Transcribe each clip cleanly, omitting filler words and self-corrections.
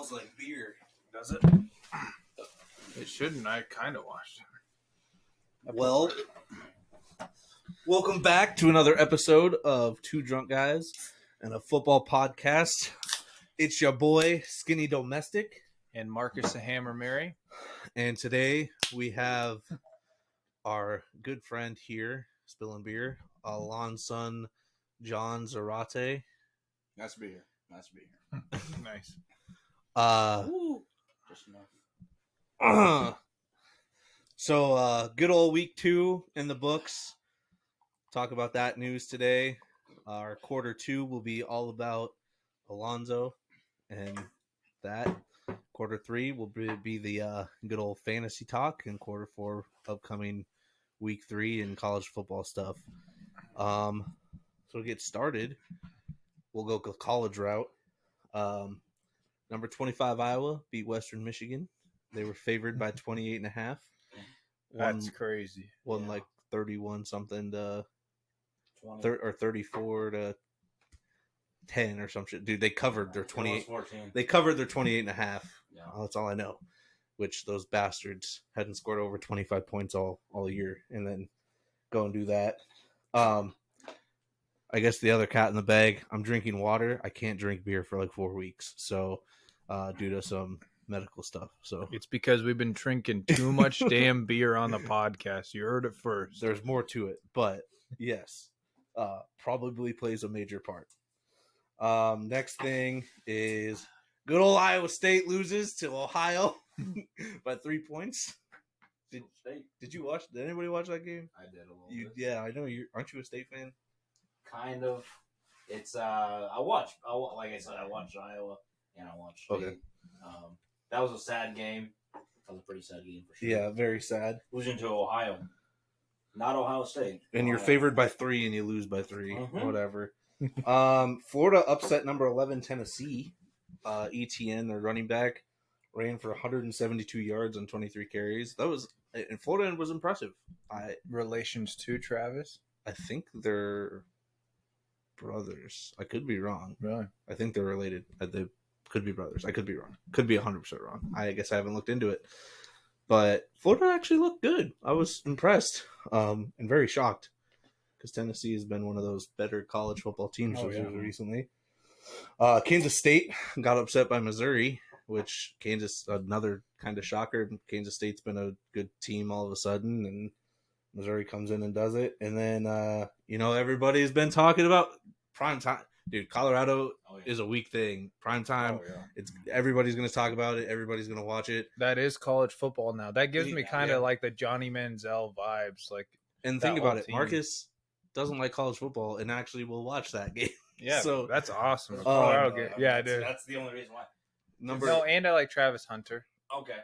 smells like beer. Does it? It shouldn't. I kind of washed it. Well, welcome back to another episode of Two Drunk Guys and a Football Podcast. It's your boy, Skinny Domestic. And Marcus the Hammer Mary. And today we have our good friend here, spilling beer, Alonzo John Zarate. Nice to be here. Nice. Just enough. So good old week 2 in the books. Talk about that news today. Our quarter 2 will be all about Alonzo and that. Quarter 3 will be the good old fantasy talk, and quarter 4 upcoming week 3 and college football stuff. So to get started, we'll go college route. Number 25 Iowa beat Western Michigan. They were favored by 28.5. That's crazy. Won like 31 something to 20. or 34 to 10 or some shit. Dude, they covered their 28. 14. They covered their 28.5. Yeah. That's all I know. Which those bastards hadn't scored over 25 points all year, and then go and do that. I guess the other cat in the bag, I'm drinking water. I can't drink beer for like 4 weeks, so due to some medical stuff. So It's because we've been drinking too much damn beer on the podcast. You heard it first. there's more to it, but yes, probably plays a major part. Next thing is good old Iowa State loses to Ohio by 3 points. Did you watch? Did anybody watch that game? I did a little bit. Yeah, I know you. Aren't you a State fan? Kind of. It's I watched Iowa and I watched State. Okay. That was a sad game. That was a pretty sad game for sure. Yeah, very sad. Losing to Ohio. Not Ohio State. And you're Ohio. favored by 3 and you lose by 3. Mhm. Whatever. Florida upset number 11 Tennessee. ETN, their running back, ran for 172 yards on 23 carries. That was, and Florida was impressive. Relations to Travis? I think they're brothers. I could be wrong. Really? I think they're related. They could be brothers. I could be wrong. Could be 100% wrong. I guess I haven't looked into it. But Florida actually looked good. I was impressed and very shocked because Tennessee has been one of those better college football teams recently. Kansas State got upset by Missouri, which Kansas, another kind of shocker. Kansas State's been a good team all of a sudden, and Missouri comes in and does it. And then, everybody's been talking about prime time. Dude, Colorado is a weak thing. Prime time, it's everybody's going to talk about it. Everybody's going to watch it. That is college football now. That gives me kind of Yeah. like the Johnny Manziel vibes. Like, And that think about whole it. team. Marcus doesn't like college football and actually will watch that game. yeah, So, that's awesome. Oh, Colorado No, game. I mean, Yeah, I do. That's the only reason why. number And I like Travis Hunter. Okay.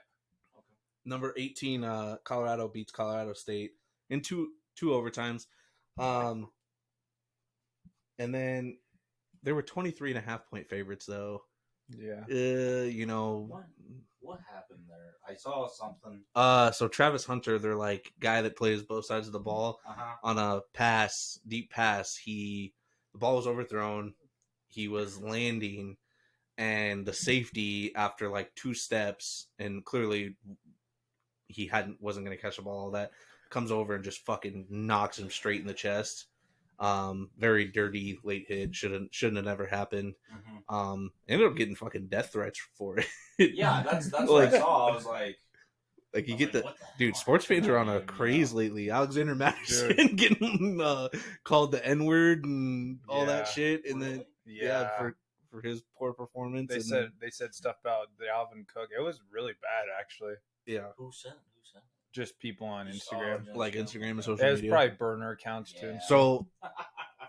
number 18, Colorado beats Colorado State in two overtimes. And then there were 23.5-point favorites, though. Yeah. What happened there? I saw something. So Travis Hunter, they're like guy that plays both sides of the ball. On a deep pass, the ball was overthrown. He was landing, and the safety, after like 2 steps, and clearly he wasn't going to catch the ball, all that, comes over and just fucking knocks him straight in the chest. Very dirty late hit. Shouldn't have never happened. Ended up getting fucking death threats for it. Yeah, that's what I saw. I was like, Like you get what the hell dude. Sports fans are on a happened? craze lately. Alexander Madison getting called the N word and all that Yeah. shit, and then Yeah. for his poor performance. They said stuff about the Alvin Cook. It was really bad, actually. yeah, Who said? Just people on Just Instagram. all like just- Instagram and okay. social There's media. probably burner accounts too. Yeah.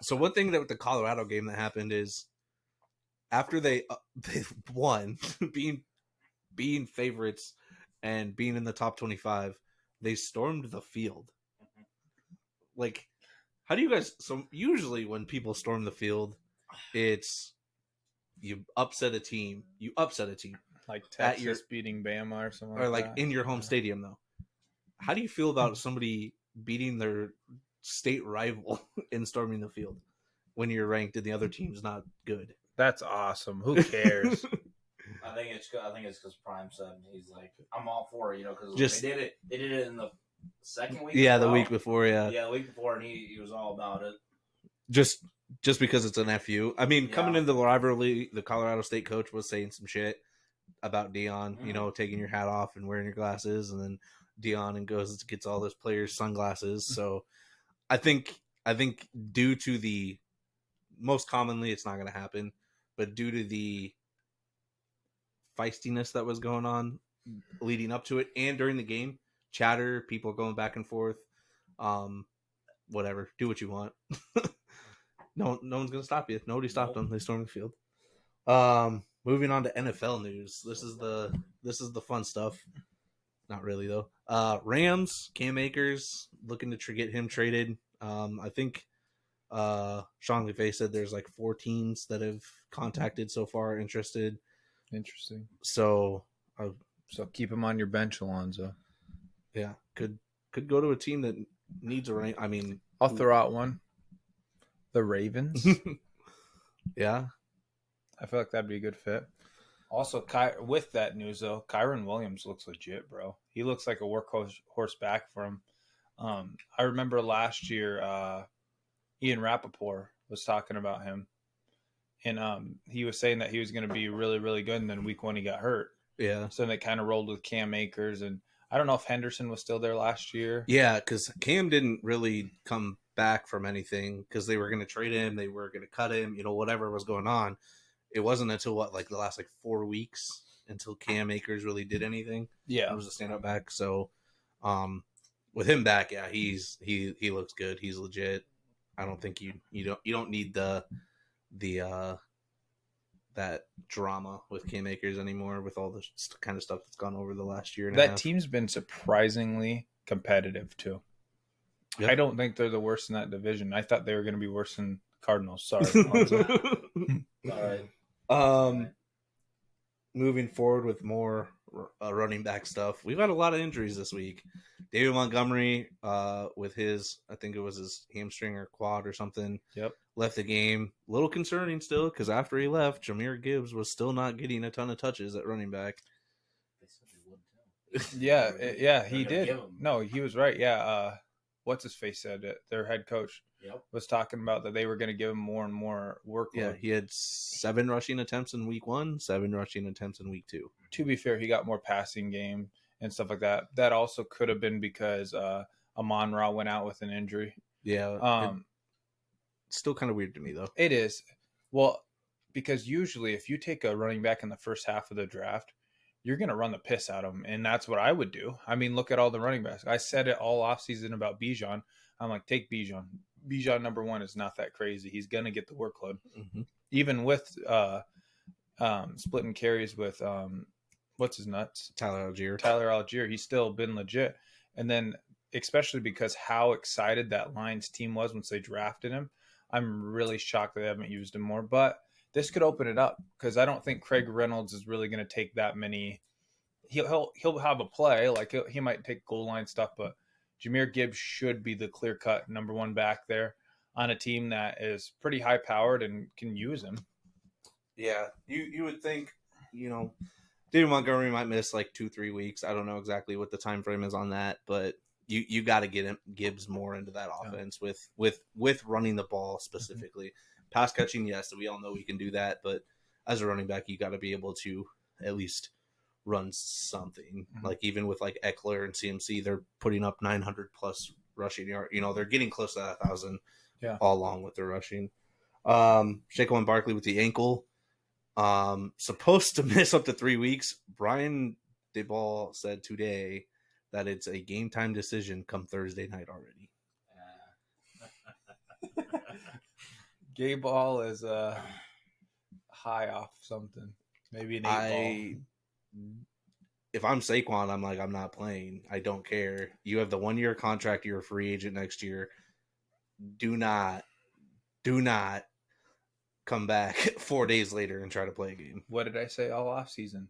So one thing that with the Colorado game that happened is after they won, being favorites and being in the top 25, they stormed the field. Like, how do you guys? So usually when people storm the field, it's you upset a team. Like At Texas your- beating Bama or something. or like like that. in your home stadium though. How do you feel about somebody beating their state rival in storming the field when you're ranked and the other team's not good? That's awesome. Who cares? I think it's because Prime said he's like, I'm all for it, because Just they did it in the second week. yeah, as well. the week before, Yeah, the week before, and he was all about it. just because it's an FU. I mean, coming Yeah. into the rivalry, the Colorado State coach was saying some shit about Dion, taking your hat off and wearing your glasses, and then Dion and goes gets all those players' sunglasses. So I think due to the most commonly it's not going to happen, but due to the feistiness that was going on leading up to it and during the game, chatter, people going back and forth, whatever, do what you want. No one's gonna stop you. Nobody stopped them. They stormed the field. Moving on to NFL news. This is the fun stuff. Not really though. Rams, Cam Akers looking to get him traded. I think Sean McVay said there's like 4 teams that have contacted so far interested. Interesting. So keep him on your bench, Alonzo. Yeah, could go to a team that needs a running. I mean, I'll throw out one. The Ravens. Yeah, I feel like that'd be a good fit. Also, with that news though, Kyron Williams looks legit, bro. He looks like a workhorse back for him. I remember last year, Ian Rappaport was talking about him, and he was saying that he was going to be really, really good. And then week 1 he got hurt. Yeah. So they kind of rolled with Cam Akers, and I don't know if Henderson was still there last year. Yeah, because Cam didn't really come back from anything because they were going to trade him, they were going to cut him, whatever was going on. It wasn't until the last 4 weeks until Cam Akers really did anything. Yeah, it was a stand-up back. So, with him back, yeah, he looks good. He's legit. I don't think you don't need the that drama with Cam Akers anymore with all the kind of stuff that's gone over the last year and a half. That team's been surprisingly competitive too. Yep. I don't think they're the worst in that division. I thought they were going to be worse than Cardinals. Sorry. All right. Moving forward with more running back stuff. We've had a lot of injuries this week. David Montgomery, with I think it was his hamstring or quad or something. Yep. Left the game. A little concerning still because after he left, Jahmyr Gibbs was still not getting a ton of touches at running back. Yeah, he did. No, he was right. Yeah. What's his face said it? Their head coach was talking about that they were going to give him more and more workload. Yeah, he had 7 rushing attempts in week 1, 7 rushing attempts in week 2. To be fair, he got more passing game and stuff like that. That also could have been because Amon-Ra went out with an injury. Yeah. It's still kind of weird to me, though. It is. Well, because usually if you take a running back in the first half of the draft, you're going to run the piss out of him. And that's what I would do. I mean, look at all the running backs. I said it all offseason about Bijan. I'm like, take Bijan. Bijan, number 1, is not that crazy. He's going to get the workload. Mm-hmm. Even with splitting carries with, what's his nuts? Tyler Algier. He's still been legit. And then, especially because how excited that Lions team was once they drafted him, I'm really shocked that they haven't used him more. But this could open it up because I don't think Craig Reynolds is really going to take that many. He'll have a play, like he might take goal line stuff, but Jahmyr Gibbs should be the clear-cut number 1 back there on a team that is pretty high-powered and can use him. Yeah, you would think, David Montgomery might miss 2-3 weeks. I don't know exactly what the time frame is on that, but you got to get Gibbs more into that offense with running the ball specifically. Mm-hmm. Pass catching, yes, we all know we can do that, but as a running back, you got to be able to at least run something. Mm-hmm. Even with Eckler and CMC, they're putting up 900 plus rushing yard. They're getting close to 1,000 all along with their rushing. Saquon Barkley with the ankle, supposed to miss up to 3 weeks. Brian Daboll said today that it's a game time decision come Thursday night already. Daboll is high off something. Maybe an 8 ball. If I'm Saquon, I'm I'm not playing. I don't care. You have the 1-year contract. You're a free agent next year. Do not come back 4 days later and try to play a game. What did I say all off season?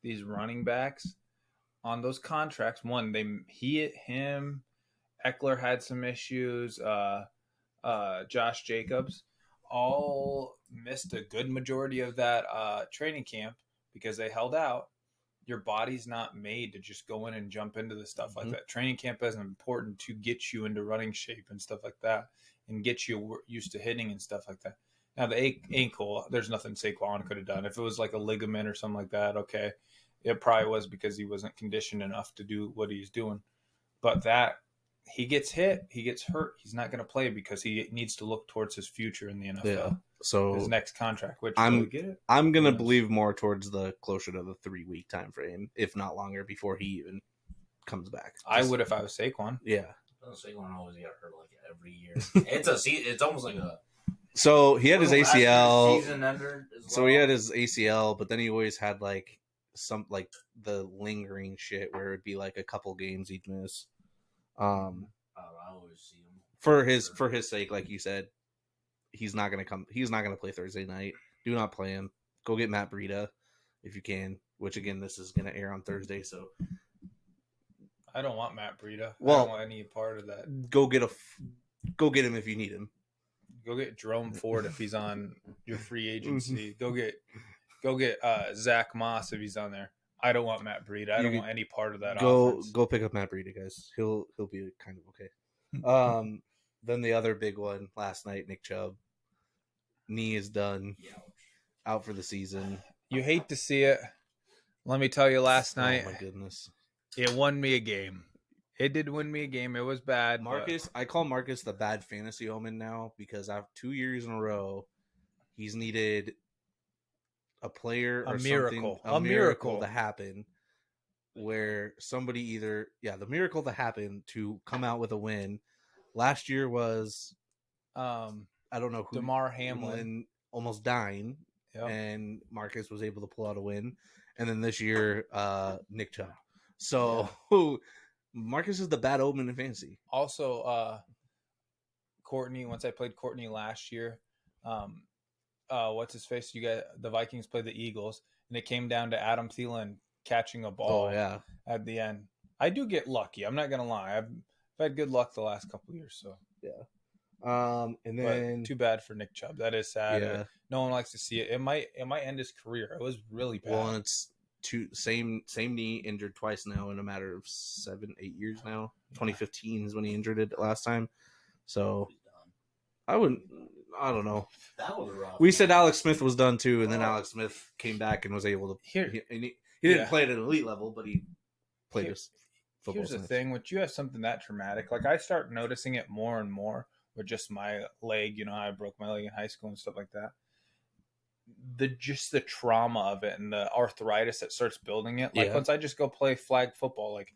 These running backs on those contracts, him, Eckler had some issues. Josh Jacobs all missed a good majority of that training camp because they held out. Your body's not made to just go in and jump into the stuff like that. Training camp is important to get you into running shape and stuff like that, and get you used to hitting and stuff like that. Now the ankle, there's nothing Saquon could have done. If it was like a ligament or something like that, okay, it probably was because he wasn't conditioned enough to do what he's doing. But that he gets hit, he gets hurt, he's not going to play because he needs to look towards his future in the NFL. Yeah. So his next contract, which I'm yes. gonna believe more towards the closer to the 3-week time frame, if not longer, before he even comes back. I would if I was Saquon. Yeah. Saquon always got hurt like every year. It's almost like a. So he had his ACL. Season ender as well. So he had his ACL, but then he always had like some like the lingering shit where it'd be like a couple games he'd miss. I always see him for his sake, like you said. He's not gonna come. He's not gonna play Thursday night. Do not play him. Go get Matt Breida if you can. Which again, this is gonna air on Thursday, so I don't want Matt Breida. Well, I don't want any part of that. Go get him if you need him. Go get Jerome Ford if he's on your free agency. Go get Zach Moss if he's on there. I don't want Matt Breida. I don't want any part of that. Offense. Go pick up Matt Breida, guys. He'll be kind of okay. Then the other big one last night, Nick Chubb. Knee is done. Out for the season. You hate to see it. Let me tell you, last night. Oh my goodness! It won me a game. It did win me a game. It was bad. Marcus, I call Marcus the bad fantasy omen now because after 2 years in a row, he's needed a player or a miracle to happen where somebody the miracle to happen to come out with a win. Last year was I don't know who, DeMar Hamlin almost dying, and Marcus was able to pull out a win, and then this year Nick Chubb. So Marcus is the bad omen in fantasy. Also, Courtney. Once I played Courtney last year, what's his face? The Vikings played the Eagles, and it came down to Adam Thielen catching a ball. At the end. I do get lucky. I'm not gonna lie. I've had good luck the last couple of years. So and then too bad for Nick Chubb. That is sad. Yeah. No one likes to see it. It might end his career. It was really bad. Well, it's same knee injured twice now in a matter of 7-8 years now. 2015 is when he injured it last time. So I don't know. That was rough. We said Alex Smith was done too, and then Alex Smith came back and was able to. He didn't play at an elite level, but he played his football. Here's the thing: when you have something that traumatic, like I start noticing it more and more with just my leg. You know, I broke my leg in high school and stuff like that. The trauma of it and the arthritis that starts building it. Like once I just go play flag football, like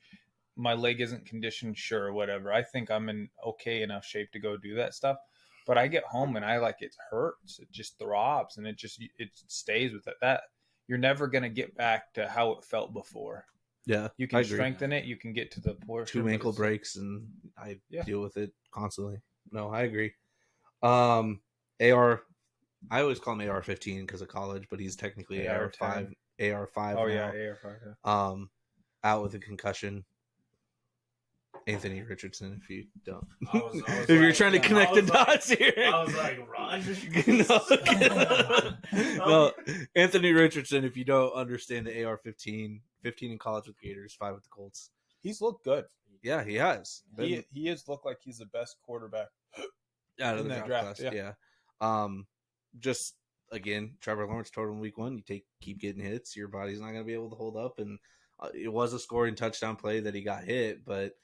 my leg isn't conditioned, sure, whatever. I think I'm in okay enough shape to go do that stuff. But I get home and it hurts. It just throbs and it stays with it. That you're never gonna get back to how it felt before. Yeah, you can strengthen it. You can get to the portion. 2 ankle breaks, and I deal with it constantly. No, I agree. AR. I always call him AR-15 because of college, but he's technically AR-5. AR-5. Oh now. yeah, AR-5. Yeah. Out with a concussion. Anthony Richardson, if you don't, if you're trying to connect the dots here, I was like, run. No, Anthony Richardson, if you don't understand the AR-15, 15 in college with Gators, 5 with the Colts. He's looked good. Yeah, he has. He has looked like he's the best quarterback out of the draft class. Yeah. Just again, Trevor Lawrence told him week 1, you keep getting hits, your body's not going to be able to hold up, and it was a scoring touchdown play that he got hit, but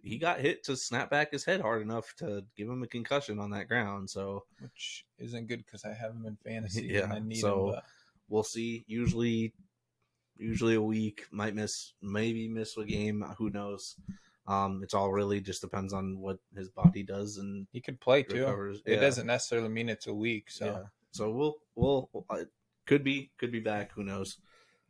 he got hit to snap back his head hard enough to give him a concussion on that ground. So, which isn't good because I have him in fantasy. Yeah, and I need so him. We'll see. Usually a week, maybe miss a game. Who knows? It's all really just depends on what his body does, and he could play too. Recovers. It doesn't necessarily mean it's a week. So, so we'll could be back. Who knows?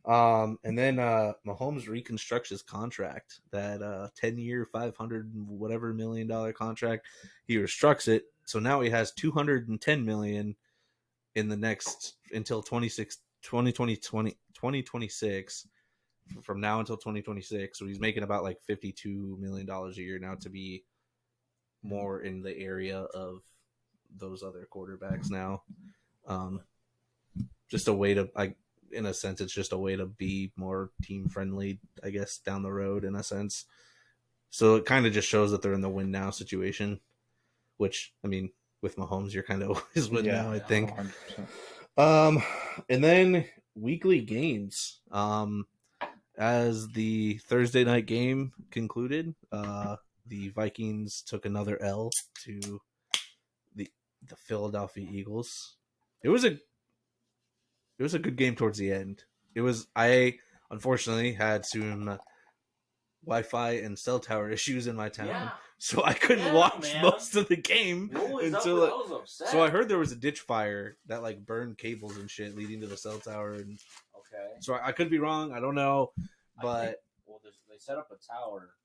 And then Mahomes reconstructs his contract, that 10-year, $500 whatever million contract. He restructs it, so now he has $210 million in the next until 2026. From now until 2026, so he's making about like $52 million a year now, to be more in the area of those other quarterbacks now. Just a way to in a sense, it's just a way to be more team friendly, I guess, down the road in a sense. So it kind of just shows that they're in the win now situation, which, I mean, with Mahomes, you're kind of always win now, I think. 100%. And then weekly games. As the Thursday night game concluded, the Vikings took another L to the Philadelphia Eagles. It was a good game towards the end. I unfortunately had some Wi-Fi and cell tower issues in my town, so I couldn't watch most of the game until. So I heard there was a ditch fire that like burned cables and shit leading to the cell tower, and so I could be wrong. I don't know, but they set up a tower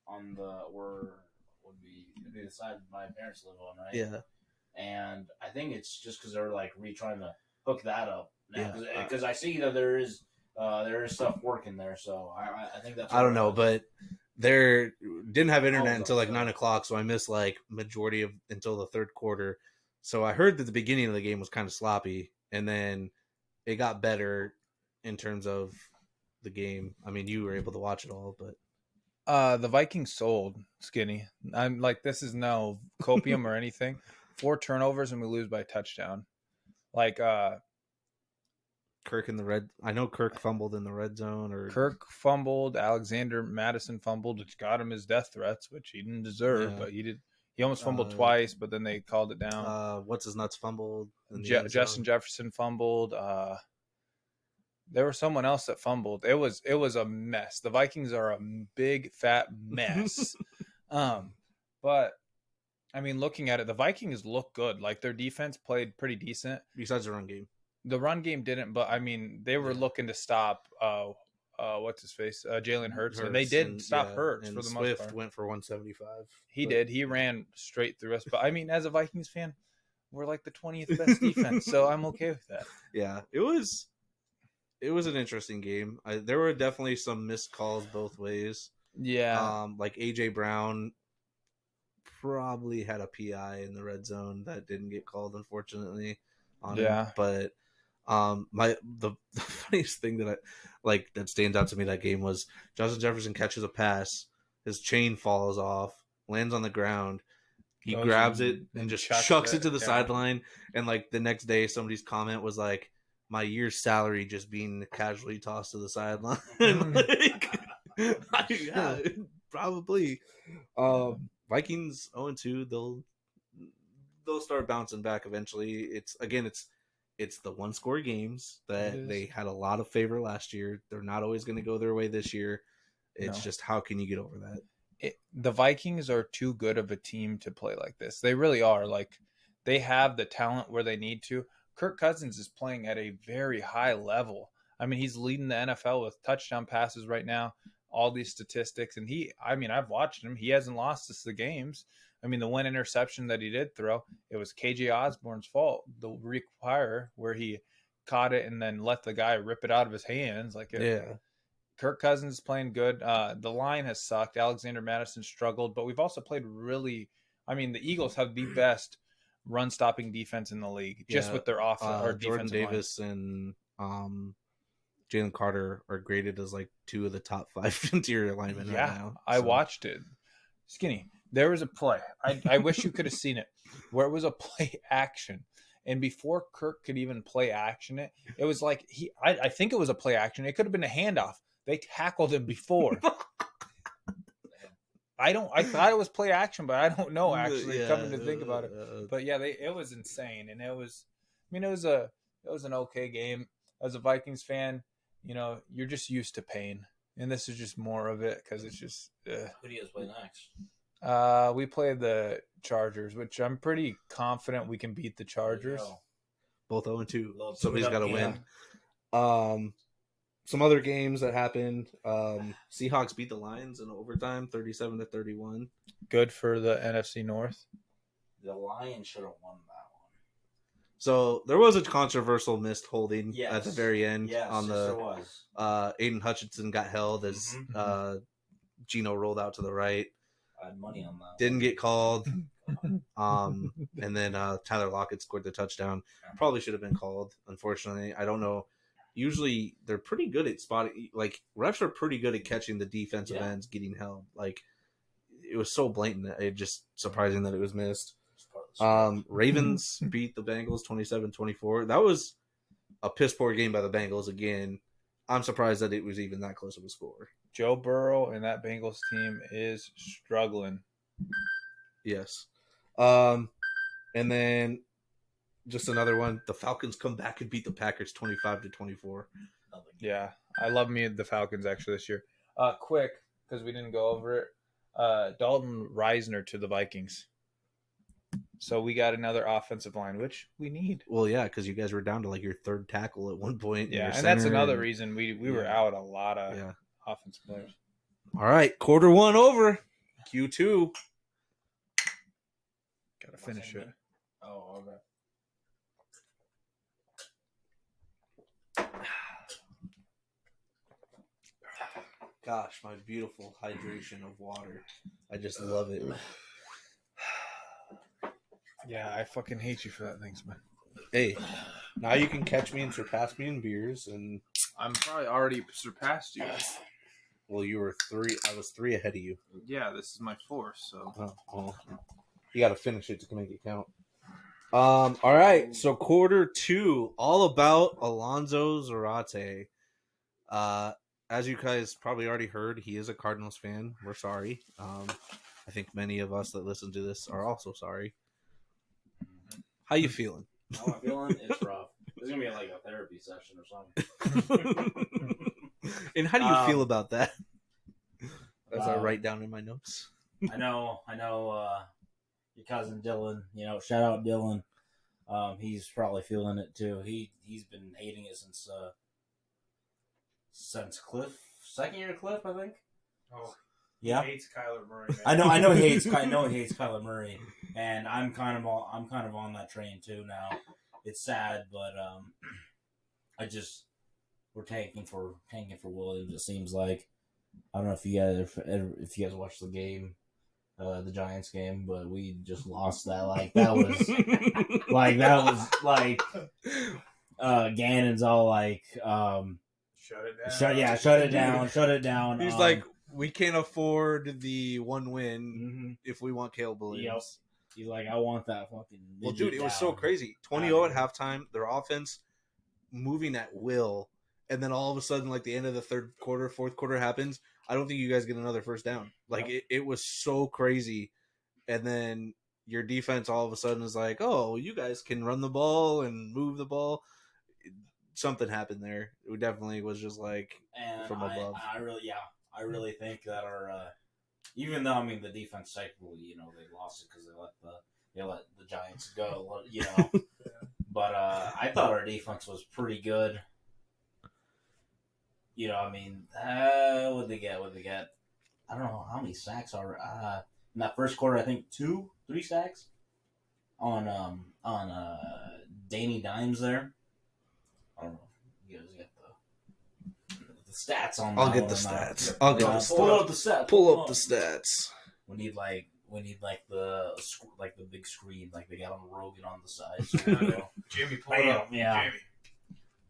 on would be the side my parents live on, right? Yeah, and I think it's just because they're like trying to hook that up now, because I see that there is stuff working there, so I think that's. I don't know, but there didn't have internet until like 9:00, so I missed like majority of until the third quarter. So I heard that the beginning of the game was kind of sloppy, and then it got better in terms of the game. I mean, you were able to watch it all, but the Vikings sold, Skinny. I'm like, this is no copium or anything. 4 turnovers and we lose by a touchdown. Like Kirk in the red. I know Kirk fumbled in the red zone, or Kirk fumbled. Alexander Madison fumbled, which got him his death threats, which he didn't deserve, but he did. He almost fumbled twice, but then they called it down. What's his nuts fumbled? Justin Jefferson fumbled. There was someone else that fumbled. It was a mess. The Vikings are a big fat mess. But I mean, looking at it, the Vikings look good. Like their defense played pretty decent. Besides the run game. The run game didn't, but I mean, they were looking to stop what's his face? Jalen Hurts. And they did stop Hurts for the Swift most part. Went for 175. He did. He ran straight through us. But I mean, as a Vikings fan, we're like the 20th best defense, so I'm okay with that. Yeah, it was an interesting game. There were definitely some missed calls both ways. Yeah. Like AJ Brown probably had a PI in the red zone that didn't get called, unfortunately. Him. But the funniest thing that stands out to me that game was Justin Jefferson catches a pass, his chain falls off, lands on the ground. He grabs it and just chucks it to the sideline. And like the next day, somebody's comment was like, "My year's salary just being casually tossed to the sideline." Yeah, probably. Vikings 0-2. They'll start bouncing back eventually. It's the one-score games that they had a lot of favor last year. They're not always going to go their way this year. It's just how can you get over that? The Vikings are too good of a team to play like this. They really are. Like they have the talent where they need to. Kirk Cousins is playing at a very high level. I mean, he's leading the NFL with touchdown passes right now, all these statistics. And I've watched him. He hasn't lost us the games. I mean, the one interception that he did throw, it was KJ Osborne's fault. The require where he caught it and then let the guy rip it out of his hands. Kirk Cousins is playing good. The line has sucked. Alexander Madison struggled, but we've also played the Eagles have the best run-stopping defense in the league, just with their offense or Jordan defensive Davis line. And Jalen Carter are graded as like 2 of the top 5 interior linemen right now. I watched it. Skinny, there was a play. I wish you could have seen it, where it was a play action. And before Kirk could even play action it was like I think it was a play action. It could have been a handoff. They tackled him before. I thought it was play action, but I don't know actually coming to think about it. But yeah, it was insane. And it was an okay game. As a Vikings fan, you're just used to pain. And this is just more of it because it's just Who do you guys play next? We play the Chargers, which I'm pretty confident we can beat the Chargers. Both 0-2. Somebody's got to win. Some other games that happened. Seahawks beat the Lions in overtime, 37-31. Good for the NFC North. The Lions should have won that one. So there was a controversial missed holding at the very end. Yes, there was. Aiden Hutchinson got held as Gino rolled out to the right. I had money on that. Didn't get called. And then Tyler Lockett scored the touchdown. Probably should have been called, unfortunately. I don't know usually they're pretty good at spotting. Like refs are pretty good at catching the defensive ends getting held. Like it was so blatant. It just surprising that it was missed. Ravens beat the Bengals 27-24. That was a piss poor game by the Bengals again. I'm surprised that it was even that close of a score. Joe Burrow and that Bengals team is struggling. Yes. And then just another one. The Falcons come back and beat the Packers 25-24. Yeah, I love me the Falcons actually this year. Quick, because we didn't go over it. Dalton Reisner to the Vikings. So we got another offensive line, which we need. Well, yeah, because you guys were down to like your third tackle at one point. Yeah, and that's another reason we were out a lot of offensive players. All right, quarter one over. Q2. Got to finish it. Oh, okay. Gosh, my beautiful hydration of water. I just love it. Yeah, I fucking hate you for that. Thanks, man. Hey, now you can catch me and surpass me in beers, and I'm probably already surpassed you. Well, you were 3. I was 3 ahead of you. Yeah, this is my 4th, so. Oh, well, you got to finish it to make it count. All right, so quarter 2, all about Alonzo Zarate. As you guys probably already heard, he is a Cardinals fan. We're sorry. I think many of us that listen to this are also sorry. How you feeling? How I'm feeling? It's rough. This is gonna be like a therapy session or something. And how do you feel about that? As I write down in my notes. I know. Your cousin Dylan. Shout out Dylan. He's probably feeling it too. He's been hating it since Cliff, second year Cliff, I think. Oh, yeah. He hates Kyler Murray. Man. I know he hates Kyler Murray, and I'm kind of on that train too now. It's sad, but we're tanking for Williams. It seems like. I don't know if you guys watched the game, the Giants game, but we just lost that. Gannon's all like, shut it down. Shut it down. He's like, we can't afford the one win if we want Caleb Williams. Yep. He's like, I want that fucking. Well, dude, it was so crazy. 20-0 at halftime. Their offense moving at will. And then all of a sudden, like the end of the third quarter, fourth quarter happens. I don't think you guys get another first down. Like it was so crazy. And then your defense all of a sudden is like, oh, you guys can run the ball and move the ball. Something happened there. It definitely was just like from above. I really think that our even though the defense technically, they lost it because they let the Giants go, But I thought our defense was pretty good. What'd they get? I don't know how many sacks are in that first quarter. I think 2-3 sacks on Danny Dimes there. I don't know. You guys get the stats on. I'll get the stats. I'll get the stats. Pull up the stats. We need the big screen like they got on Rogan on the side. So Jimmy, pull it up. Yeah. Jamie.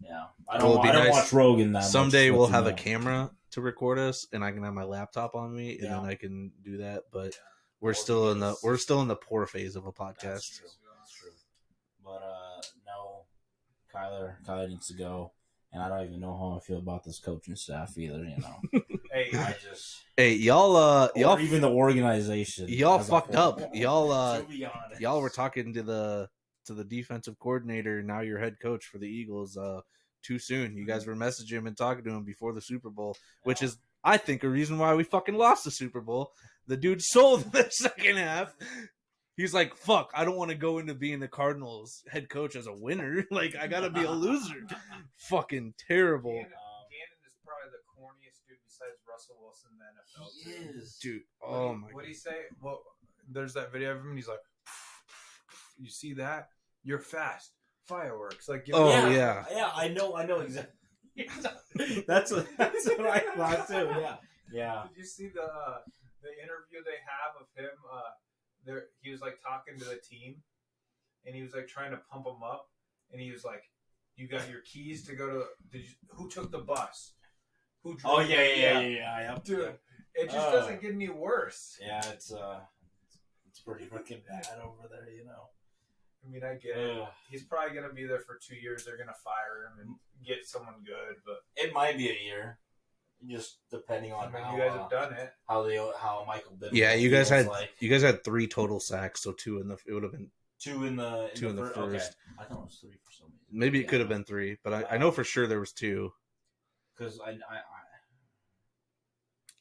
Yeah, I don't watch Rogan that much. Someday we'll have a camera to record us, and I can have my laptop on me, and then I can do that. But we're still in the poor phase of a podcast. That's true. But no, Kyler needs to go, and I don't even know how I feel about this coaching staff either. Hey, y'all, even the organization, y'all fucked up. Y'all were talking to the defensive coordinator, now your head coach for the Eagles, too soon. You guys were messaging him and talking to him before the Super Bowl, which is, I think, a reason why we fucking lost the Super Bowl. The dude sold the second half. He's like, fuck, I don't want to go into being the Cardinals head coach as a winner. Like, I got to be a loser. Fucking terrible. Gannon is probably the corniest dude besides Russell Wilson in the NFL. He is. Dude, oh my God. What did he say? Well, there's that video of him, and he's like, you see that? You're fast. Fireworks. Like, yeah, I know exactly. That's what I thought too. Yeah. Did you see the interview they have of him? He was like talking to the team, and he was like trying to pump them up, and he was like, You got your keys to go to. Who took the bus? Who drove? Oh yeah. Dude, it just doesn't get any worse. Yeah, it's pretty freaking bad over there, you know. I mean, I get it. He's probably gonna be there for 2 years. They're gonna fire him and get someone good, but it might be a year, just depending on how you guys have done it. How Michael did. Yeah, you guys had 3 total sacks, so 2 in the. It would have been 2 in the first. Okay. I thought it was 3 for some reason. Maybe it could have been 3, but I know for sure there was 2. Because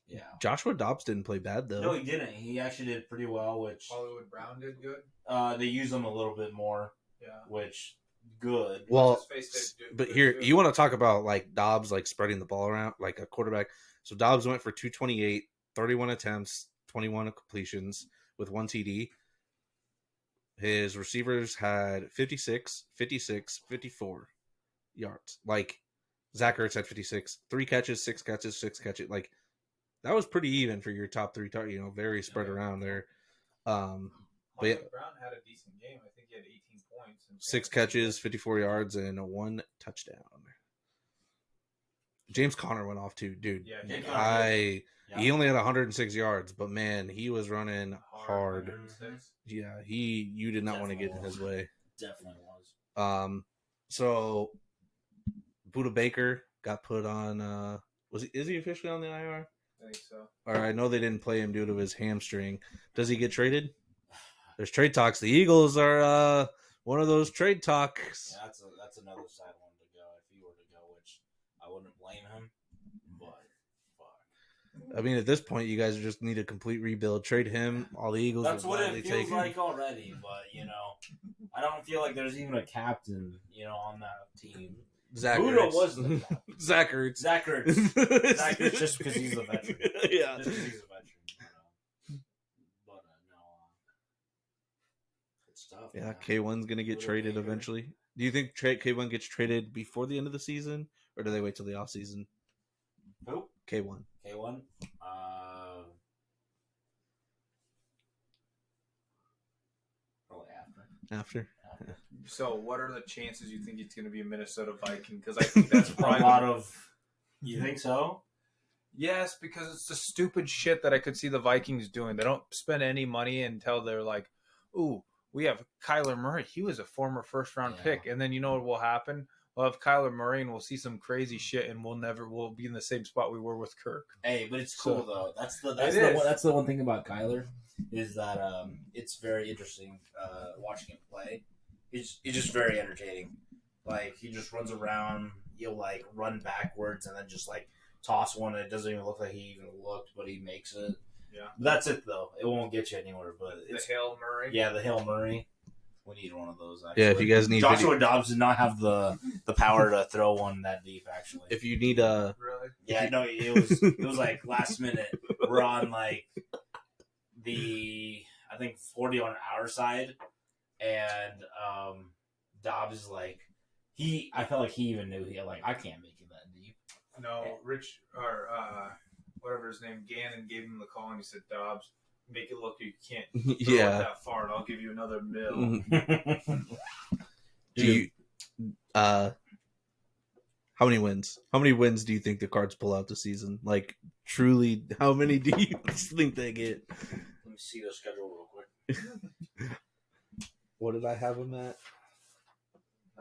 yeah. Joshua Dobbs didn't play bad though. No, he didn't. He actually did pretty well. Which Hollywood Brown did good. They use him a little bit more. Yeah. Which good. Well, but here you want to talk about like Dobbs like spreading the ball around like a quarterback. So Dobbs went for 228, 31 attempts, 21 completions with 1 TD. His receivers had 56, 56, 54 yards. Like Zach Ertz had 56, 3 catches, 6 catches, 6 catches. Like that was pretty even for your top 3 targets. You know, very spread around there. But yeah, Brown had a decent game. I think he had 18 points. 6 catches, 54 yards, and 1 touchdown. James Conner went off too, dude. Yeah, he only had 106 yards, but man, he was running hard. 106. Yeah, you did not want to get in his way. Definitely was. So Buda Baker got put on. Is he officially on the IR? I think so. Or I know they didn't play him due to his hamstring. Does he get traded? There's trade talks. The Eagles are one of those trade talks. Yeah, that's another side one to go if he were to go, which I wouldn't blame him. But fuck. I mean, at this point, you guys just need a complete rebuild. Trade him. All the Eagles. That's what it feels like already. But you know, I don't feel like there's even a captain, you know, on that team. Zach Buda Ertz. was the captain. Zach Ertz. Zach Ertz just because he's a veteran. Yeah. Just because he's a veteran. But no. It's tough. Yeah, man. K1's going to get traded eventually. Do you think K1 gets traded before the end of the season, or do they wait till the offseason? Who? K1. K1? Probably After? So, what are the chances you think he's going to be a Minnesota Viking? Because I think that's probably a lot of. You think so? Yes, because it's the stupid shit that I could see the Vikings doing. They don't spend any money until they're like, "Ooh, we have Kyler Murray. He was a former first-round pick." And then you know what will happen? We'll have Kyler Murray, and we'll see some crazy shit, and we'll be in the same spot we were with Kirk. Hey, but it's cool though. That's the one thing about Kyler is that it's very interesting watching him play. He's just very entertaining. Like he just runs around. He'll like run backwards and then just like toss one. And it doesn't even look like he even looked, but he makes it. Yeah, that's it though. It won't get you anywhere. But it's the Hail Murray. Yeah, the Hail Murray. We need one of those. Actually. Yeah, if you guys need Joshua Dobbs did not have the power to throw one that deep. Actually, if you need a really, yeah, no, it was like last minute. We're on like I think 40 on our side, and Dobbs is like I felt like he even knew I can't make it that deep. No, Rich or whatever his name, Gannon gave him the call and he said, "Dobbs, make it look you can't throw it that far, and I'll give you another $1 million." Do you how many wins? How many wins do you think the Cards pull out this season? Like truly, how many do you think they get? Let me see the schedule real quick. What did I have them at?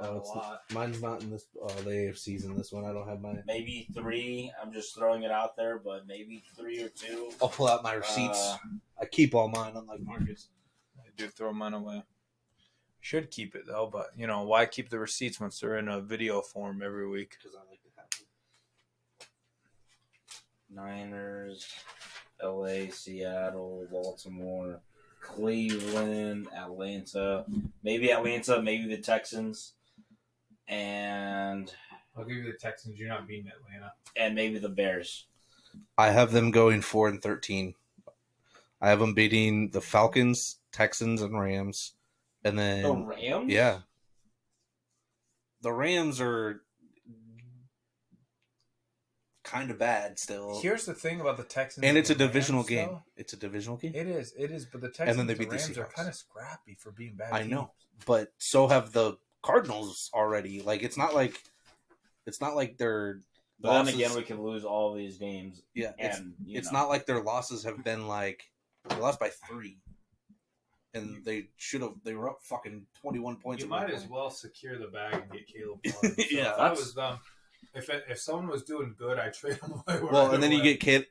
Not a lot. Mine's not in this. The AFC's in this one. I don't have mine. Maybe 3. I'm just throwing it out there, but maybe 3 or 2. I'll pull out my receipts. I keep all mine, unlike Marcus. I do throw mine away. Should keep it though, but you know why keep the receipts once they're in a video form every week? Because I like to have them. Niners, LA, Seattle, Baltimore, Cleveland, Atlanta, maybe the Texans, and I'll give you the Texans. You're not beating Atlanta, and maybe the Bears. I have them going 4-13. I have them beating the Falcons, Texans, and Rams, and then the Rams. Yeah, the Rams are kind of bad still. Here's the thing about the Texans, and it's a the divisional Rams, game. Though. It's a divisional game. It is, but the Texans and then they beat and Rams the are kind of scrappy for being bad. I teams. know, but so have the Cardinals already. Like it's not like their But losses. then again, we could lose all these games. Yeah, and it's not like their losses have been like they lost by 3, and they should have. They were up fucking 21 points. You might as well secure the bag and get Caleb Williams. So Yeah, if I was them. If someone was doing good, I trade them away. Well, and then you get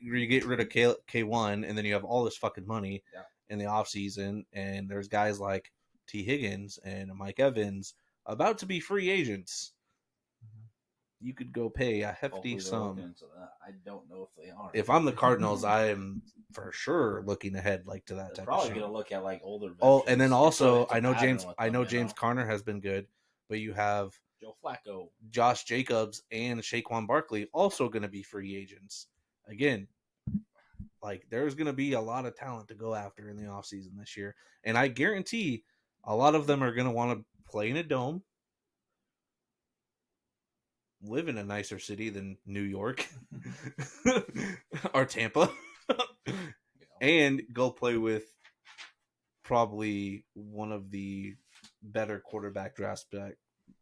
rid of K1, and then you have all this fucking money in the offseason, and there's guys like T. Higgins and Mike Evans about to be free agents. You could go pay a hefty sum. I don't know if they are. If I'm the Cardinals, I am for sure looking ahead like to that They're type probably of going to look at like older veterans. Oh, and then also it's a I know pattern James with I know them, James Conner has been good, but you have Joe Flacco, Josh Jacobs, and Saquon Barkley also going to be free agents. Again, like there's going to be a lot of talent to go after in the offseason this year. And I guarantee a lot of them are going to want to play in a dome, live in a nicer city than New York or Tampa, and go play with probably one of the better quarterback draft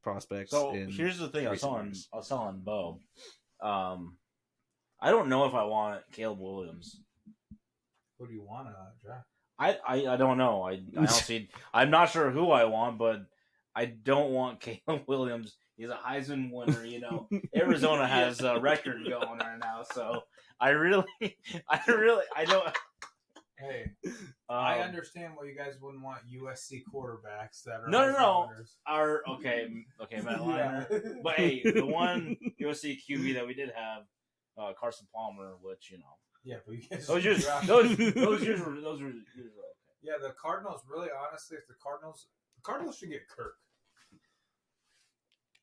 prospects. So here's the thing: I was telling Bo. I don't know if I want Caleb Williams. Who do you want to draft? I don't know. I honestly, I'm not sure who I want, but I don't want Caleb Williams. He's a Heisman winner. You know, Arizona has a record going right now, so I don't. Hey, I understand why you guys wouldn't want USC quarterbacks that are no. Okay, Matt Liner. Yeah. But hey, the one USC QB that we did have, Carson Palmer, which yeah, but you guys those years were okay. Yeah, the Cardinals. Really, honestly, if the Cardinals should get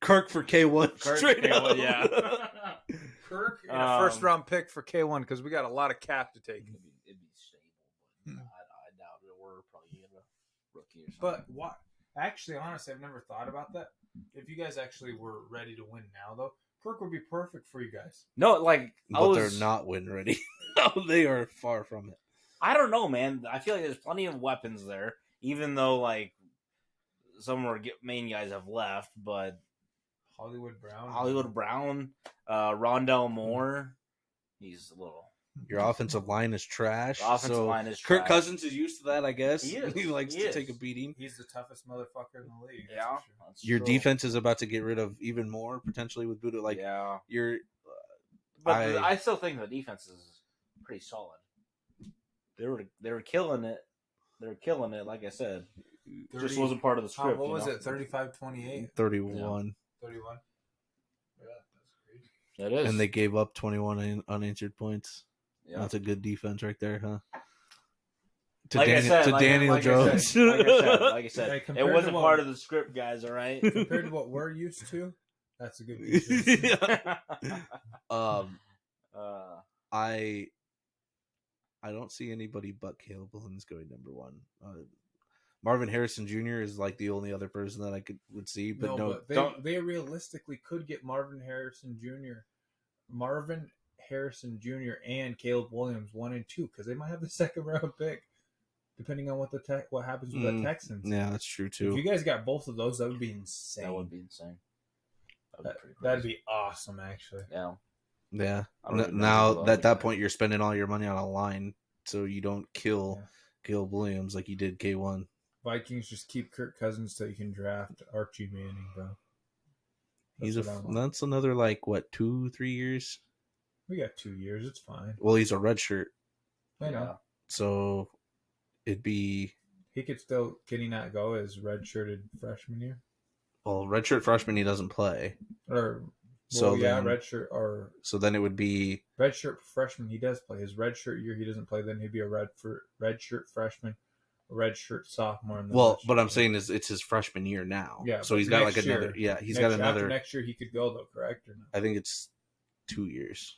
Kirk for K1 straight K1, up. yeah. Kirk and a first round pick for K1 because we got a lot of cap to take. It'd be stable, but I doubt it. We're probably getting a rookie or something. But what? Actually, honestly, I've never thought about that. If you guys actually were ready to win now, though, Kirk would be perfect for you guys. No, like they're not win ready. No, they are far from it. I don't know, man. I feel like there's plenty of weapons there, even though like some of our main guys have left. But Hollywood Brown, Rondell Moore, he's a little. Your offensive line is trash. Kirk Kirk Cousins is used to that, I guess. He likes to take a beating. He's the toughest motherfucker in the league. Yeah. Your defense is about to get rid of even more potentially with Buda. Like but I still think the defense is pretty solid. They were killing it. They were killing it. Like I said, 30, just wasn't part of the script. What was it? 35-28? 31. Yeah. 31. Yeah, that's crazy. That is. And they gave up 21 unanswered points. Yeah. That's a good defense right there, huh? Daniel Jones. Like I said, it wasn't part of the script, guys. All right. Compared to what we're used to, that's a good defense. I don't see anybody but Caleb Williams going number 1. Marvin Harrison Jr. is like the only other person that I would see, but they realistically could get Marvin Harrison Jr. and Caleb Williams 1 and 2 because they might have the second round pick, depending on what happens with the Texans. Yeah, that's true too. If you guys got both of those, that would be insane. That would be insane. That'd be awesome, actually. Yeah. Yeah. Now at that point, you're spending all your money on a line, so you don't kill Caleb Williams like you did K1. Vikings just keep Kirk Cousins so you can draft Archie Manning, bro. That's another 2-3 years. We got 2 years. It's fine. Well, he's a red shirt. I know. So it'd be. He could still. Can he not go as red shirted freshman year? Well, red shirt freshman he doesn't play. Red shirt or. So then it would be red shirt freshman. He does play his red shirt year. He doesn't play. Then he'd be a red shirt freshman, red shirt sophomore. But I'm saying it's his freshman year now. Yeah. So he's got another. Yeah, he's got another. Next year he could go though, correct or not? I think it's 2 years.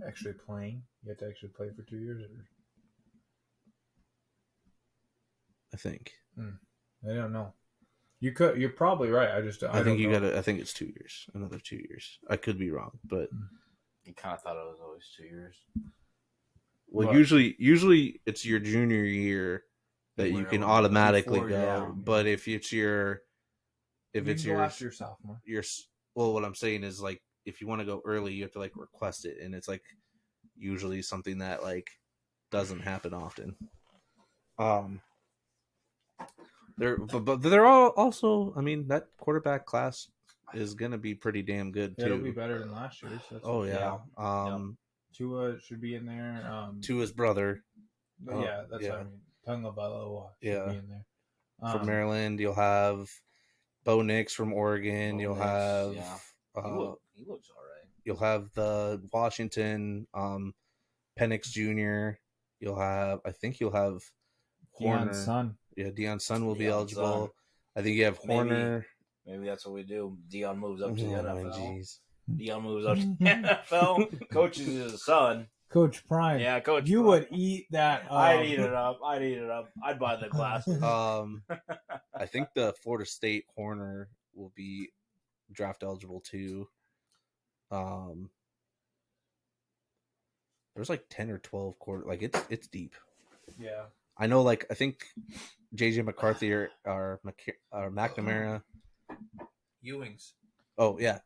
Actually playing, you have to actually play for 2 years. I think. I don't know. You could. You're probably right. I think you got to. I think it's 2 years. Another 2 years. I could be wrong, but you kind of thought it was always 2 years. Well, usually it's your junior year that you can automatically go. Yeah. But if it's your if You it's can go your after your sophomore. well, what I'm saying is like if you want to go early, you have to like request it, and it's like usually something that like doesn't happen often. But they're all also. I mean, that quarterback class is gonna be pretty damn good too. It'll be better than last year's. Oh yeah. Tua should be in there. Tua's brother. But yeah, that's what I mean. Tungavailoa should be in there. From Maryland, you'll have Bo Nix from Oregon. You'll have he looks all right. You'll have the Washington Penix Jr. You'll have Horner. Deion's son. Yeah, Deion's son will be Deion's eligible. son. I think you have Horner. Maybe that's what we do. Deion moves up to the Oh, NFL. jeez. Deion moves up to the NFL. Coaches his son. Coach Prime. Yeah, Coach. You Prime. would eat that. I'd eat it up. I'd buy the glasses. I think the Florida State Horner will be draft eligible too. There's like 10 or 12 quarter. Like it's deep. Yeah. I know. Like I think JJ McCarthy or McNamara. Ewings. Oh yeah.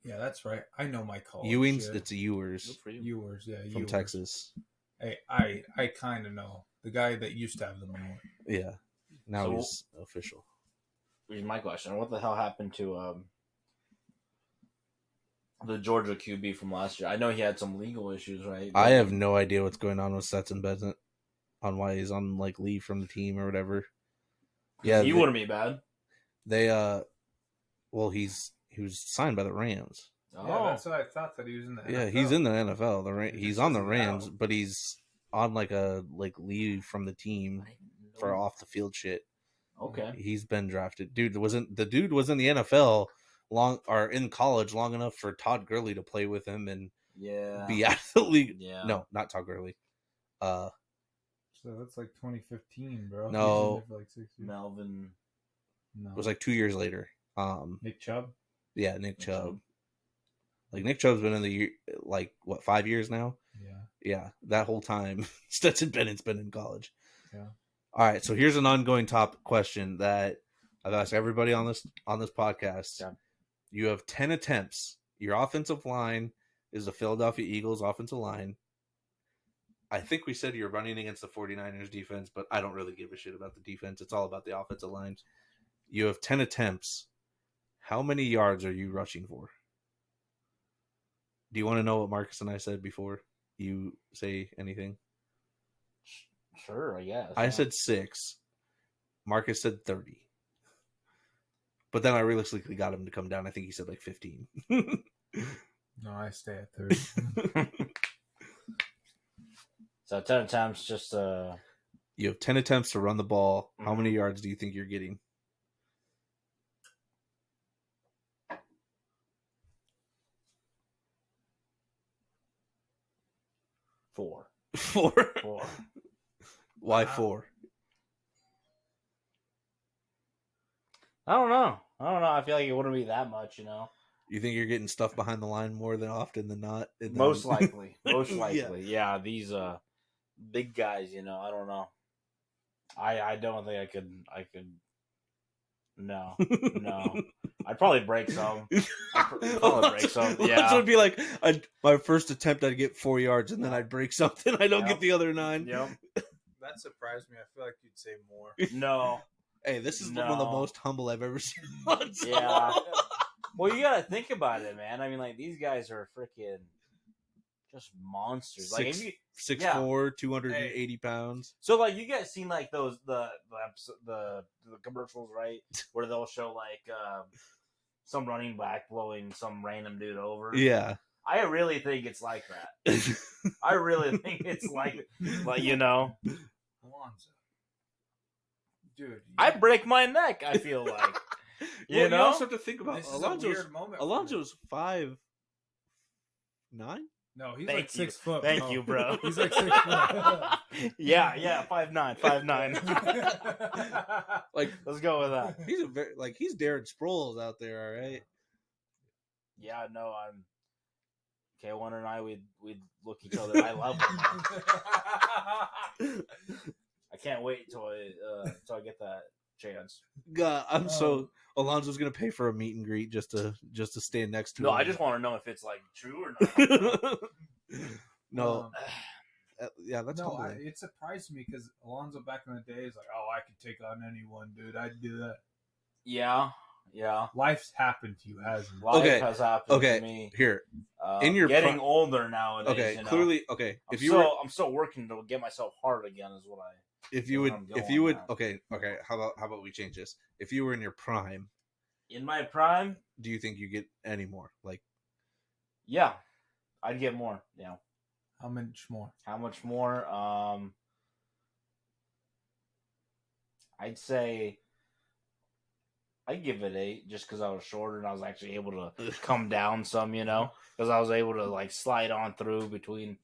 Yeah, that's right. I know my college. Ewings. Shit. It's a Ewers. Ewers, yeah. From Ewers. Texas. Hey, I kind of know the guy that used to have the money. Yeah. Now he's official. Here's my question: what the hell happened to the Georgia QB from last year? I know he had some legal issues, right? I have no idea what's going on with Stetson Bennett, on why he's on like leave from the team or whatever. Yeah, he wouldn't be bad. They well, he was signed by the Rams. Oh, yeah, that's what I thought, that he was in the NFL. Yeah, he's in the NFL. He's on the Rams, but he's on like a leave from the team for off the field shit. Okay, he's been drafted. The dude was in the NFL in college long enough for Todd Gurley to play with him and be out of the league. Yeah. No, not Todd Gurley. So that's like 2015, bro. No, for like 6 years. Melvin. No, it was like 2 years later. Nick Chubb. Yeah, Nick Chubb. Like Nick Chubb's been in the 5 years now. Yeah, that whole time Stetson Bennett's been in college. Yeah. All right, so here's an ongoing top question that I've asked everybody on this podcast. Yeah. You have 10 attempts. Your offensive line is the Philadelphia Eagles offensive line. I think we said you're running against the 49ers defense, but I don't really give a shit about the defense. It's all about the offensive line. You have 10 attempts. How many yards are you rushing for? Do you want to know what Marcus and I said before you say anything? Sure, I guess. I said 6. Marcus said 30. But then I realistically got him to come down. I think he said like 15. No, I stay at 30. So 10 attempts, just You have 10 attempts to run the ball. Mm-hmm. How many yards do you think you're getting? 4. 4? 4. Why 4? I don't know. I feel like it wouldn't be that much, you know. You think you're getting stuff behind the line more than often than not? Most likely. Yeah, these big guys, you know. I don't know. I don't think I could. No. I'd probably break some. Yeah. It would be like my first attempt, I'd get 4 yards, and then I'd break something. I don't get the other 9. Yep. That surprised me. I feel like you'd say more. No. Hey, this is one of the most humble I've ever seen. Yeah. Well, you gotta think about it, man. I mean, like, these guys are freaking just monsters. 6'4", 280 pounds. So, like, you guys seen like those the commercials, right? Where they'll show like some running back blowing some random dude over. Yeah. I really think it's like that. I really think it's like you know. Alonzo. Dude, I'd break my neck, I feel like. You also have to think about this Alonzo's 5'9". No, he's like 6 foot. Thank you, bro. He's like 6 foot. Yeah, 5'9". Like, let's go with that. He's Darren Sproles out there, all right. Yeah, no, I'm K1 and I. We'd look each other. I love him. I can't wait till I get that chance. God, Alonzo's gonna pay for a meet and greet just to stand next to No, him. I just want to know if it's like true or not. No, yeah, that's humbling. It surprised me because Alonzo back in the day is like, oh, I could take on anyone, dude. I'd do that. Yeah. Life's happened to you, hasn't it? Life has happened to me. Here, in your getting older nowadays. Okay, you know? clearly, okay. I'm still working to get myself hard again. Is what I. If you would, okay. How about we change this? If you were in your prime, in my prime, do you think you get any more? Like, yeah, I'd get more. Yeah. How much more? I'd say I'd give it 8 just because I was shorter and I was actually able to come down some, you know, because I was able to like slide on through between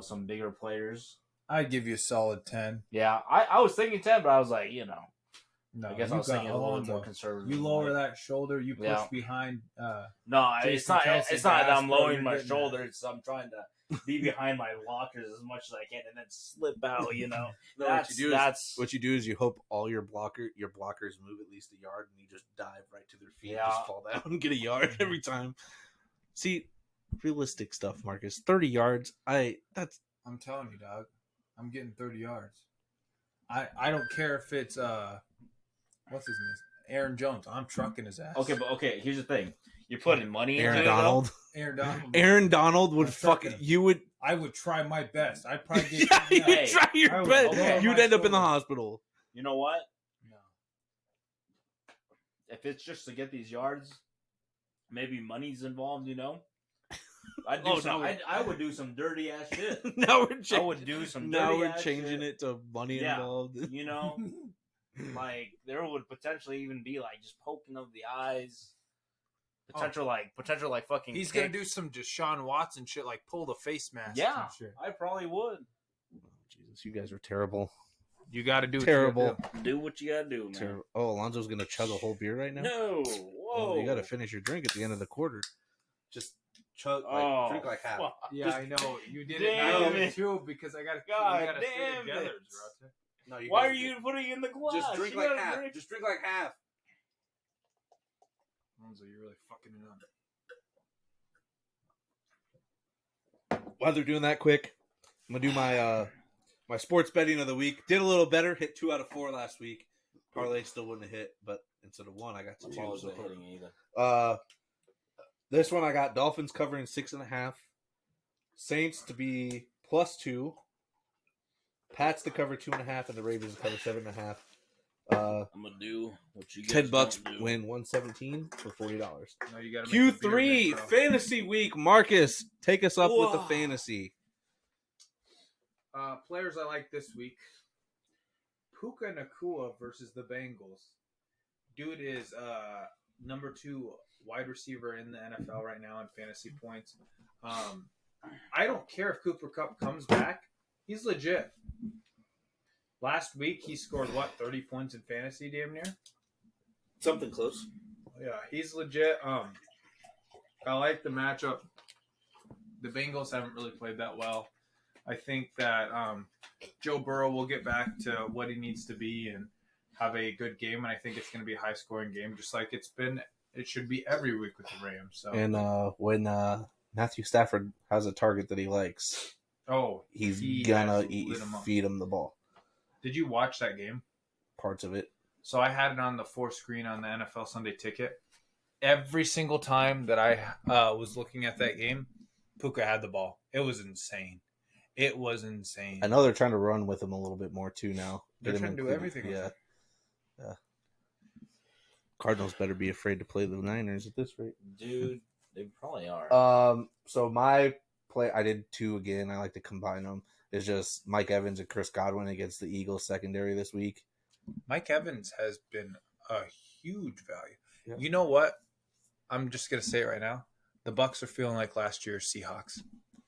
some bigger players. I'd give you a solid 10. Yeah, I was thinking 10, but I was like, no, I guess I was thinking a little more conservative. You lower that shoulder, you push behind. No, it's not that I'm lowering my shoulder. That. It's I'm trying to be behind my blockers as much as I can and then slip out. No, what you do is you hope all your blockers move at least a yard and you just dive right to their feet, and just fall down and get a yard every time. See, realistic stuff, Marcus. 30 yards. I'm telling you, dog. I'm getting 30 yards. I don't care if it's what's his name? Aaron Jones. I'm trucking his ass. Okay, here's the thing. You're putting money into Aaron Donald. Aaron Donald would I would try my best. I'd probably get you'd try your best. Okay. You'd end up in the hospital. You know what? No. If it's just to get these yards, maybe money's involved, I would do some dirty ass shit. I would do some dirty Now we're ass changing shit. it to money involved. Like there would potentially even be like just poking of the eyes. Potential like fucking. He's gonna do some Deshaun Watson shit, like pull the face mask. Yeah, and shit. I probably would. Oh, Jesus, you guys are terrible. You got to do terrible. Do what you gotta do, man. Terrible. Oh, Alonzo's gonna chug a whole beer right now. No, whoa! Oh, you got to finish your drink at the end of the quarter. Just chug, drink like half. Fuck. Yeah, I know you did it. Damn I did it too because I got to. God damn damn together, it! No, why are you putting in the glass? Just drink like half. Just drink like half. Alonzo, you're really fucking it up. While they're doing that quick, I'm gonna do my my sports betting of the week. Did a little better. Hit 2 out of 4 last week. Parlay still wouldn't have hit, but instead of 1, I got to 2. So hitting either. This one I got Dolphins covering 6.5, Saints to be +2, Pats to cover 2.5, and the Ravens to cover 7.5. I'm gonna do what you guys $10 win 117 for $40. No, you gotta Q3 fantasy week. Marcus, take us up with the fantasy. Players I like this week: Puka Nacua versus the Bengals. Dude is number 2 wide receiver in the NFL right now in fantasy points. I don't care if Cooper Kupp comes back; he's legit. Last week, he scored, 30 points in fantasy, damn near? Something close. Yeah, he's legit. I like the matchup. The Bengals haven't really played that well. I think that Joe Burrow will get back to what he needs to be and have a good game, and I think it's going to be a high-scoring game, just like it should be every week with the Rams. So. And when Matthew Stafford has a target that he likes, he's gonna feed him the ball. Did you watch that game? Parts of it. So I had it on the 4 screen on the NFL Sunday Ticket. Every single time that I was looking at that game, Puka had the ball. It was insane. I know they're trying to run with him a little bit more too now. They're trying to do everything. Yeah. Cardinals better be afraid to play the Niners at this rate. Dude, they probably are. So my play, I did 2 again. I like to combine them. It's just Mike Evans and Chris Godwin against the Eagles secondary this week. Mike Evans has been a huge value. Yeah. You know what? I'm just going to say it right now. The Bucs are feeling like last year's Seahawks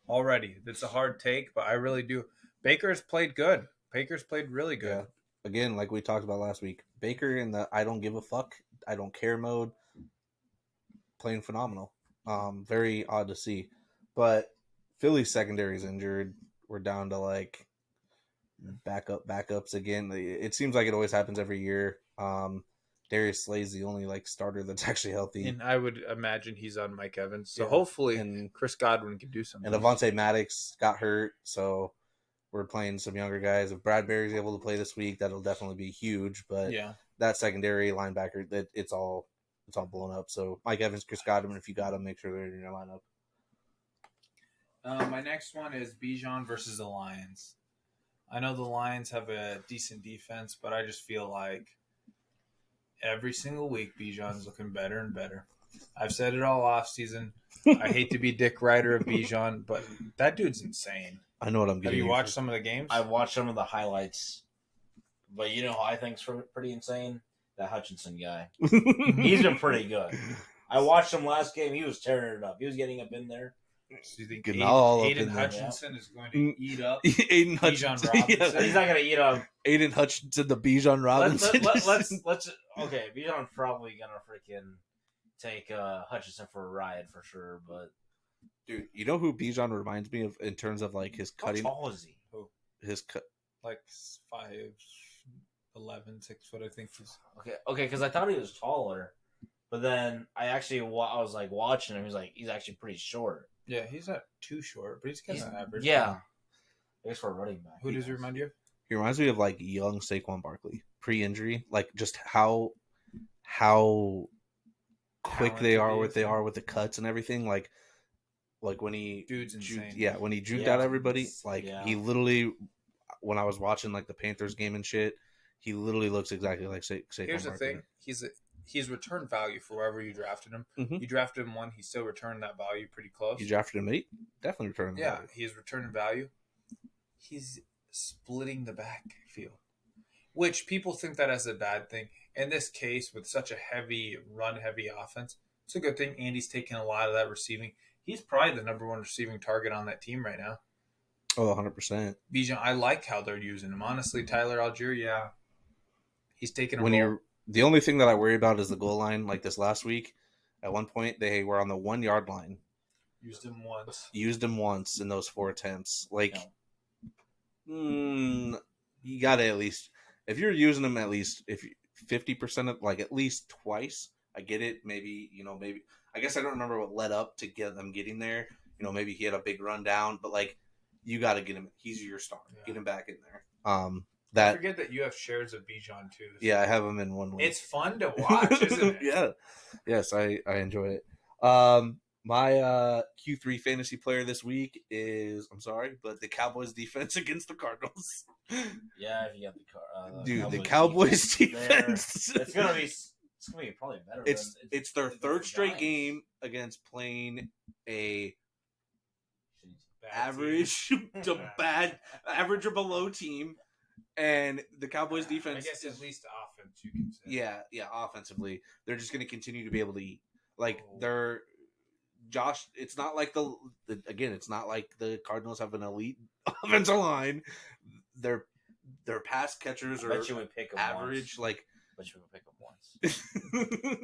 already. It's a hard take, but I really do. Baker's played good. Baker's played really good. Yeah. Again, like we talked about last week, Baker in the I don't give a fuck, I don't care mode, playing phenomenal. Very odd to see. But Philly's secondary is injured. We're down to backups again. It seems like it always happens every year. Darius Slay's the only starter that's actually healthy. And I would imagine he's on Mike Evans. So Yeah. hopefully And Chris Godwin can do something. And Avonte Maddox got hurt, so we're playing some younger guys. If Bradbury's able to play this week, that'll definitely be huge. But that secondary linebacker, it's all blown up. So Mike Evans, Chris Godwin, if you got them, make sure they're in your lineup. My next one is Bijan versus the Lions. I know the Lions have a decent defense, but I just feel like every single week Bijan's looking better and better. I've said it all off season. I hate to be Dick Ryder of Bijan, but that dude's insane. I know what I'm getting. Have you watched some of the games? I've watched some of the highlights, but you know who I think's pretty insane? That Hutchinson guy. He's been pretty good. I watched him last game. He was tearing it up. He was getting up in there. So you think Aiden Hutchinson is going to eat up Aiden Bijan Robinson? Yeah. He's not going to eat up Aiden Hutchinson, the Bijan Robinson. Let's okay. Bijan's probably going to freaking take Hutchinson for a ride for sure. But dude, you know who Bijan reminds me of in terms of his cutting? How tall is he? Who? His cut like 5'11", 6 foot. I think he's okay. Because I thought he was taller, but then I was watching him. He's actually pretty short. Yeah, he's not too short, but he's kind of average. Yeah, I guess for a running back. Who does he remind you of? He reminds me of young Saquon Barkley pre-injury, just how quick they are with the cuts and everything. Like when he dude's insane. When he juked out everybody, he literally, when I was watching the Panthers game and shit, he literally looks exactly like Saquon. Here's the Barkley. thing: he's returned value for wherever you drafted him. Mm-hmm. You drafted him 1, he still returned that value pretty close. You drafted him 8, definitely returned. Yeah, he's returning value. He's splitting the backfield, which people think that as a bad thing. In this case, with such a run-heavy offense, it's a good thing. Andy's taking a lot of that receiving. He's probably the number 1 receiving target on that team right now. Oh, 100%. Bijan, I like how they're using him. Honestly, Tyler Algier, he's taking a role. The only thing that I worry about is the goal line. Like this last week, at one point they were on the 1 yard line. Used him once in those 4 attempts. You got to at least, if you're using them at least 50% of at least twice. I get it. Maybe I guess I don't remember what led up to get them getting there. Maybe he had a big rundown, but you got to get him. He's your star. Yeah. Get him back in there. I forget that you have shares of Bijan too. So I have him in one league. It's fun to watch, isn't it? Yeah. Yes, I enjoy it. My Q3 fantasy player this week is, I'm sorry, but the Cowboys defense against the Cardinals. Yeah, if you got the Cowboys defense. It's gonna be probably better. It's their third straight game against playing a average to bad, average or below team, and the Cowboys defense. I guess at least offense you can say. Yeah, offensively, they're just going to continue to be able to eat. They're Josh. It's not like it's not like the Cardinals have an elite offensive line. Their pass catchers are average. But you would pick up once.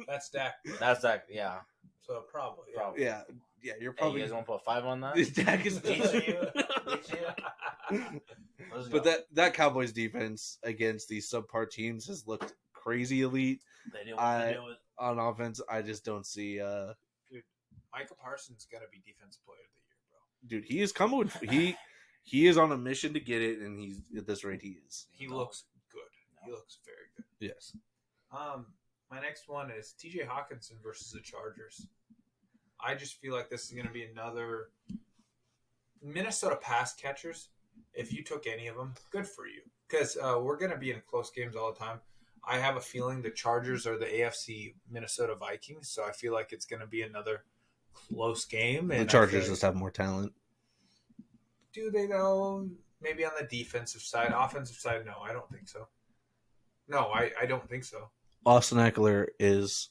That's Dak. That's Dak. Yeah. So probably. Yeah. You're probably. You guys want to put 5 on that? Dak is But that Cowboys defense against these subpar teams has looked crazy elite. They do it. On offense, I just don't see. Dude, Michael Parsons got to be defensive player of the year, bro. Dude, he is coming with he is on a mission to get it, and he's at this rate he is. He looks good. He looks very good. Yes. My next one is TJ Hawkinson versus the Chargers. I just feel like this is going to be another Minnesota pass catchers. If you took any of them, good for you. Because we're going to be in close games all the time. I have a feeling the Chargers are the AFC Minnesota Vikings, so I feel like it's going to be another close game. And the Chargers just have more talent. Do they, though? Maybe on the defensive side. Offensive side, no, I don't think so. No, I don't think so. Austin Eckler is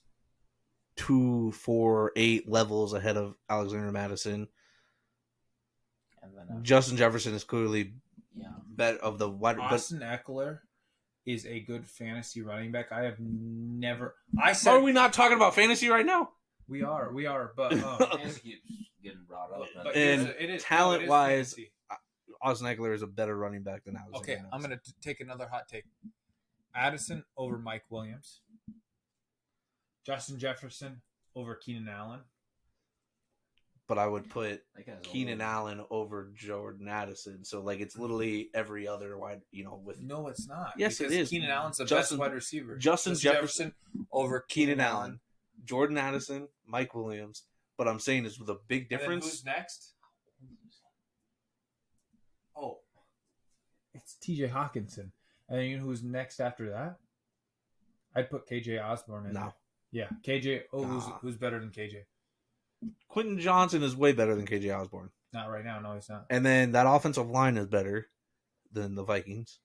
2, 4, 8 levels ahead of Alexander Madison. And then, Justin Jefferson is clearly better of the wide. Austin Eckler is a good fantasy running back. I have never. Are we not talking about fantasy right now? We are, but fantasy keeps getting brought up. And talent-wise, Austin Eckler is a better running back than Alexander. Okay, I'm going to take another hot take. Addison over Mike Williams. Justin Jefferson over Keenan Allen. But I would put That guy's Keenan old. Allen over Jordan Addison. So like it's literally every other wide, with No, it's not. Yes, it because is. Keenan Allen's the Justin- best wide receiver. Justin Jefferson over Keenan Allen, Jordan Addison, Mike Williams. But I'm saying is with a big And then difference. who's next? Oh, it's T.J. Hawkinson. And then you know who's next after that? I'd put K.J. Osborne in No. there. Yeah, KJ. Oh, Nah. who's better than KJ? Quentin Johnson is way better than KJ Osborne. Not right now. No, he's not. And then that offensive line is better than the Vikings.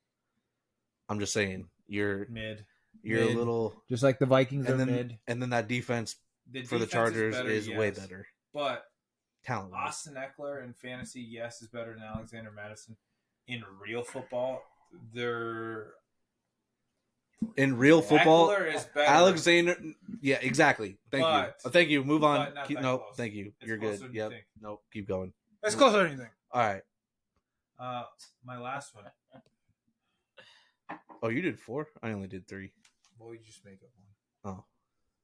I'm just saying, you're Mid. a Mid. little, Just like the Vikings and are then mid. and then that defense The for the defense Chargers better, is way yes. better. But Talent. Austin Eckler in fantasy, yes, is better than Alexander Madison. In real football, they're In real football, Eckler is better. Alexander. Yeah, exactly. Thank But- you. Thank you. Move on. but not Keep, that nope. close. Thank you. It's You're closer good. than you Yep. think. Nope. Keep going. It's closer than anything. All right. My last one. Oh, you did 4. I only did 3. Well, you just make up one.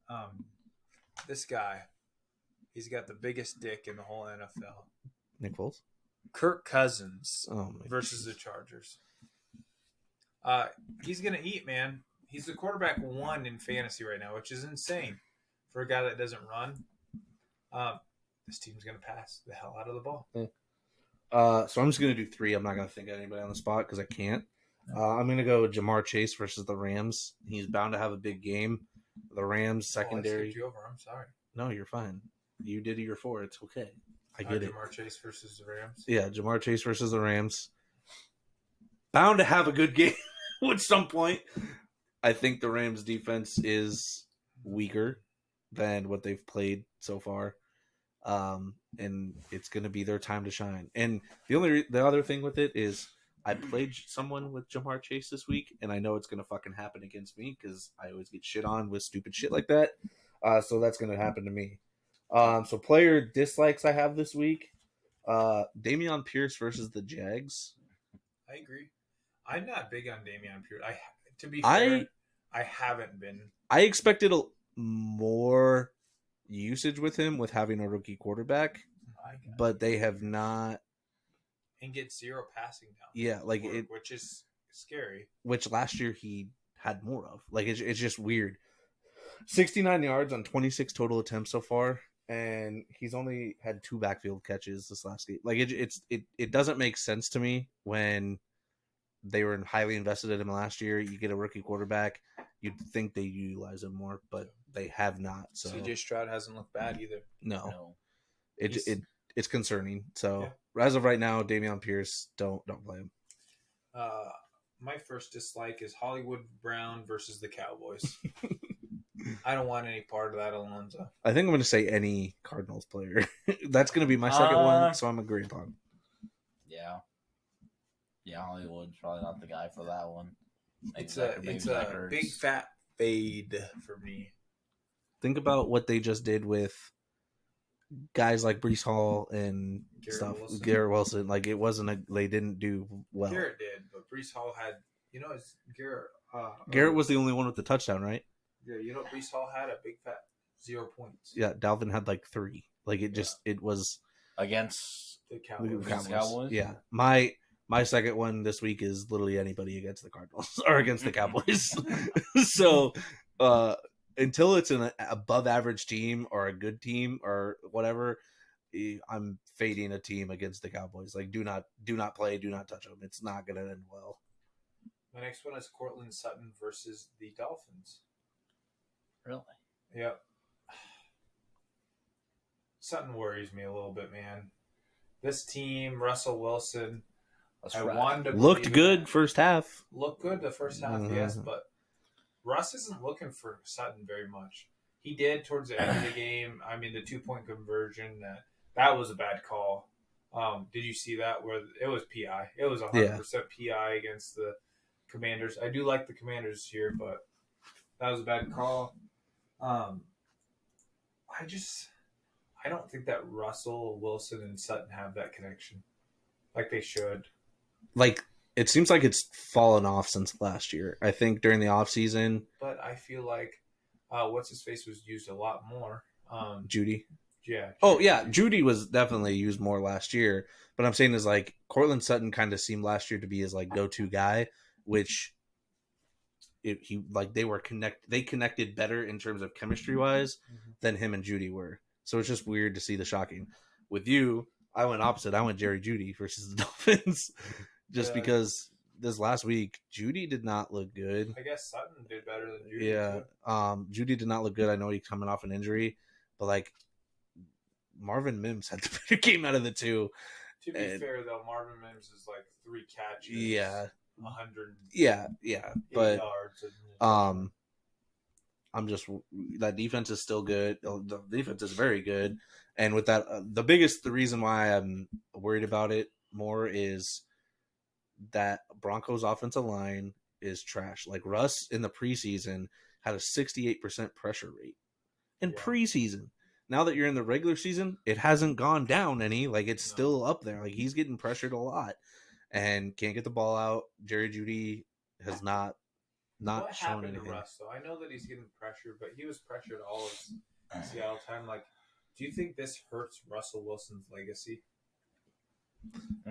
Oh, This guy, he's got the biggest dick in the whole NFL. Nick Foles. Kirk Cousins Oh my. versus the Chargers. He's gonna eat, man. He's the quarterback 1 in fantasy right now, which is insane for a guy that doesn't run. This team's gonna pass the hell out of the ball. So I'm just gonna do 3. I'm not gonna think of anybody on the spot because I can't. I'm gonna go Jamar Chase versus the Rams. He's bound to have a big game. The Rams Oh, I secondary. skipped you over. I'm sorry. No, you're fine. You did your 4. It's okay. I get it. Jamar Chase versus the Rams. Yeah, Jamar Chase versus the Rams. Bound to have a good game at some point. I think the Rams defense is weaker than what they've played so far. And it's going to be their time to shine. And the other thing with it is I played someone with Jamar Chase this week, and I know it's going to fucking happen against me because I always get shit on with stupid shit like that. So that's going to happen to me. So player dislikes I have this week. Dameon Pierce versus the Jags. I agree. I'm not big on Dameon Pierce. To be fair, I haven't been. I expected more usage with him with having a rookie quarterback, but they have not. And get 0 passing down. Yeah, like it, which is scary. Which last year he had more of. Like it's just weird. 69 yards on 26 total attempts so far, and he's only had 2 backfield catches this last game. Like it doesn't make sense to me when they were highly invested in him last year. You get a rookie quarterback, you'd think they utilize him more, but they have not. So CJ Stroud hasn't looked bad either. No. It's concerning. So as of right now, Dameon Pierce, don't play him. My first dislike is Hollywood Brown versus the Cowboys. I don't want any part of that, Alonzo. I think I'm going to say any Cardinals player. That's going to be my second one, so I'm agreeing upon. Yeah. Yeah, Hollywood's probably not the guy for that one. It's a big fat fade for me. Think about what they just did with guys like Brees Hall and Garrett Wilson. Like it wasn't they didn't do well. Garrett did, but Brees Hall had, it's Garrett. Garrett was the only one with the touchdown, right? Yeah, Brees Hall had a big fat 0 points. Yeah, Dalvin had like 3. Like it was against the Cowboys. Cowboys. Yeah, my second one this week is literally anybody against the Cardinals or against the Cowboys. So until it's an above average team or a good team or whatever, I'm fading a team against the Cowboys. Like do not play, do not touch them. It's not going to end well. My next one is Cortland Sutton versus the Dolphins. Really? Yep. Sutton worries me a little bit, man. This team, Russell Wilson, looked good first half. Looked good the first half, yes, but Russ isn't looking for Sutton very much. He did towards the end of the game. I mean, the 2-point conversion, that was a bad call. Did you see that? Where it was PI. It was 100% PI against the Commanders. I do like the Commanders here, but that was a bad call. I don't think that Russell, Wilson, and Sutton have that connection like they should. like it seems like it's fallen off since last year. I think during the off season, But I feel like what's his face was used a lot more. Judy. Yeah. Oh yeah, Judy was definitely used more last year. But I'm saying is like Cortland Sutton kind of seemed last year to be his like go-to guy, which he like they connected better in terms of chemistry wise than him and Judy were. So it's just weird to see the shocking. With you, I went opposite. I went Jerry Judy versus the Dolphins, just because this last week Judy did not look good. I guess Sutton did better than Judy. Yeah, too. Judy did not look good. I know he's coming off an injury, but like Marvin Mims had the better game out of the two. To be fair, though, Marvin Mims is like 3 catches. Yeah. 100. Yeah, but yards. I'm just that defense is still good. The defense is very good, and with that, the reason why I'm worried about it more is that Broncos offensive line is trash. Like Russ in the preseason had a 68% pressure rate in preseason. Now that you're in the regular season, it hasn't gone down any. Like it's still up there. Like he's getting pressured a lot and can't get the ball out. Jerry Judy has not what shown happened anything. To Russ, though? I know that he's getting pressured, but he was pressured all of Seattle time. Like, do you think this hurts Russell Wilson's legacy?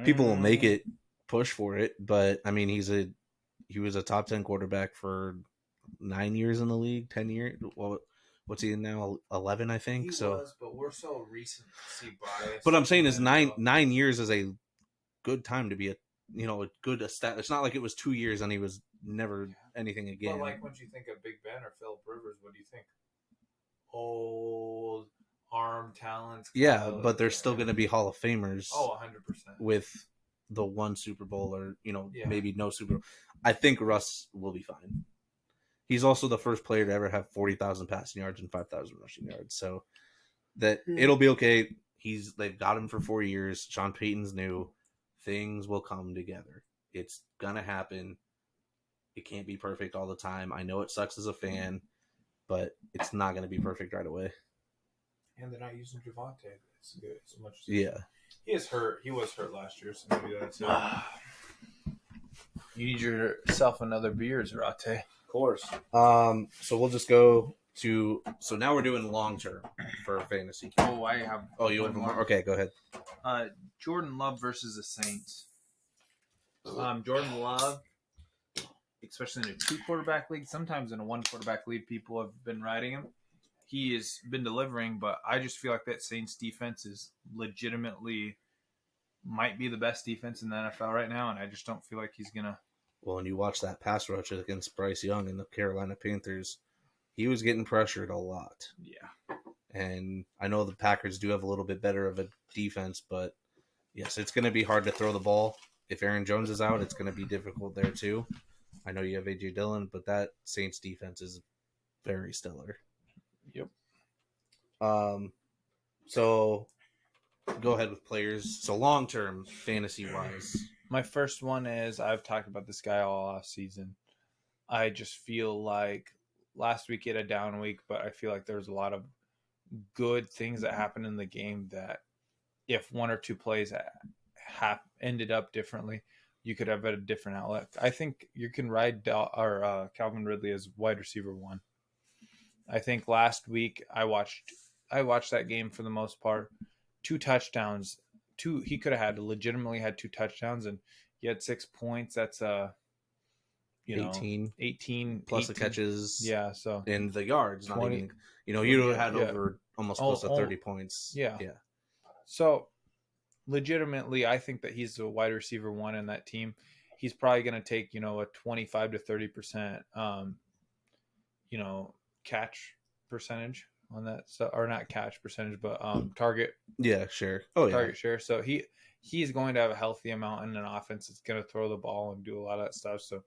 People will make it push for it, but I mean, he was a top 10 quarterback for 9 years in the league, 10 years. Well, what's he in now? 11, I think. He was, but we're so recency biased. But I'm saying is 9 years is a good time to be a good stat. It's not like it was 2 years and he was never anything again. But like when you think of Big Ben or Phillip Rivers, what do you think? Old arm talent. Yeah, but they're still going to be Hall of Famers. Oh, 100%. With the one Super Bowl or maybe no Super Bowl. I think Russ will be fine. He's also the first player to ever have 40,000 passing yards and 5,000 rushing yards. So that it'll be okay. They've got him for 4 years. Sean Payton's new. Things will come together. It's gonna happen. It can't be perfect all the time. I know it sucks as a fan, but it's not gonna be perfect right away. And they're not using Javonte as good so much. Yeah, he is hurt. He was hurt last year, so maybe that's it. You need yourself another beer, Zarate. Of course. So we'll just go to. So now we're doing long term for fantasy. Oh, I have. Oh, you have more? Okay, go ahead. Jordan Love versus the Saints. Jordan Love, especially in a 2-quarterback league, sometimes in a 1-quarterback league, people have been riding him. He has been delivering, but I just feel like that Saints defense is legitimately might be the best defense in the NFL right now, and I just don't feel like he's gonna. Well, when you watch that pass rush against Bryce Young and the Carolina Panthers, he was getting pressured a lot. Yeah. And I know the Packers do have a little bit better of a defense, but yes, it's going to be hard to throw the ball. If Aaron Jones is out, it's going to be difficult there too. I know you have A.J. Dillon, but that Saints defense is very stellar. Yep. So go ahead with players. So long term, fantasy wise, my first one is I've talked about this guy all off season. I just feel like last week he had a down week, but I feel like there's a lot of good things that happened in the game that if 1 or 2 plays ended up differently, you could have a different outlet. I think you can ride Calvin Ridley as wide receiver 1. I think last week I watched that game for the most part. 2 touchdowns. He could have legitimately had 2 touchdowns, and he had 6 points. That's 18 plus the catches. Yeah, so in the yards, 20, not even you had over almost close to 30 points. Yeah. So legitimately, I think that he's the wide receiver 1 in that team. He's probably going to take a 25 to 30% catch percentage on that, so or not catch percentage, but target. Yeah, sure. Oh, target share. So he's going to have a healthy amount in an offense that's going to throw the ball and do a lot of that stuff. So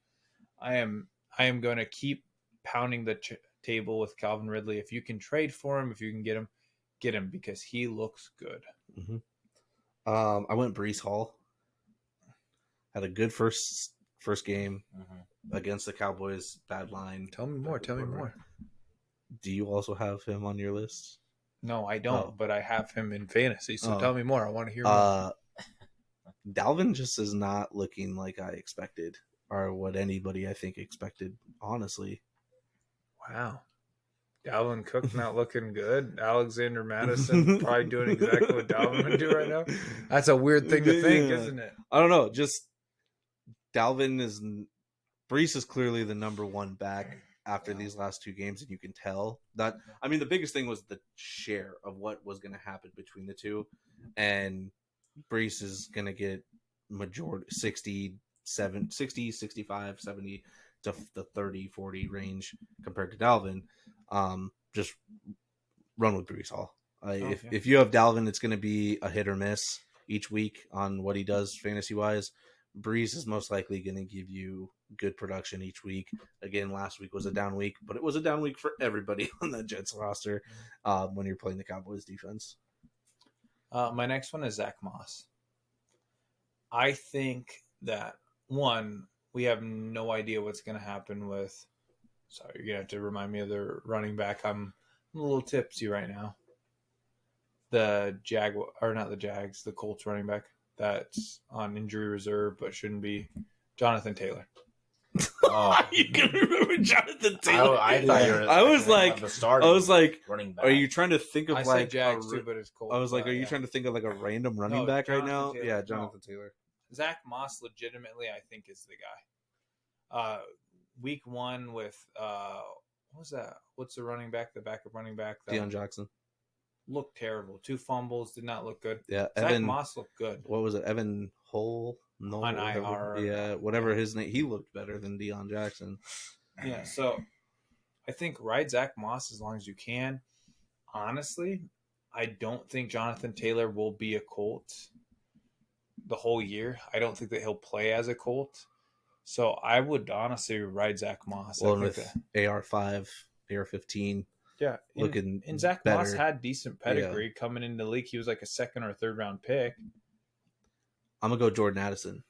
I am going to keep pounding the table with Calvin Ridley. If you can trade for him, if you can get him because he looks good. Mm-hmm. I went Breece Hall. Had a good first game against the Cowboys. Bad line. Tell me more. Do you also have him on your list? No, I don't, but I have him in fantasy. So tell me more. I want to hear more. Dalvin just is not looking like I expected, or what anybody I think expected. Honestly, Wow. Dalvin Cook not looking good. Alexander Madison probably doing exactly what Dalvin would do right now. That's a weird thing to think, isn't it? I don't know. Just Dalvin is Brees is clearly the number one back after these last two games, and you can tell that. I mean, the biggest thing was the share of what was going to happen between the two, and Brees is going to get majority 60, 65, 70 to the 30, 40 range compared to Dalvin. Just run with Brees Hall. If you have Dalvin, it's going to be a hit or miss each week on what he does fantasy wise. Brees is most likely going to give you good production each week. Again, last week was a down week, but it was a down week for everybody on the Jets roster when you're playing the Cowboys defense. My next one is Zach Moss. I think that, one, we have no idea what's going to happen with. Sorry, you're going to have to remind me of the running back. I'm a little tipsy right now. The Colts running back that's on injury reserve but shouldn't be, Jonathan Taylor. Oh, you can remember Jonathan Taylor. I was like, running back. Are you trying to think of I like Jags too, but it's Colts. I was like, are you trying to think of like a random running back right now? Taylor. Yeah, Jonathan Taylor. Zach Moss, legitimately, I think is the guy. Week 1 with what was that? What's the running back? The backup running back. Deion Jackson looked terrible. 2 fumbles, did not look good. Yeah, Zach Moss looked good. What was it? Evan Hull? No, on IR. Yeah, whatever his name. He looked better than Deion Jackson. Yeah, so I think ride Zach Moss as long as you can. Honestly, I don't think Jonathan Taylor will be a Colt the whole year. I don't think that he'll play as a Colt. So I would honestly ride Zach Moss. Well, with AR5, AR15, yeah, looking and Zach better. Moss had decent pedigree coming into the league. He was like a 2nd or 3rd round pick. I'm gonna go Jordan Addison.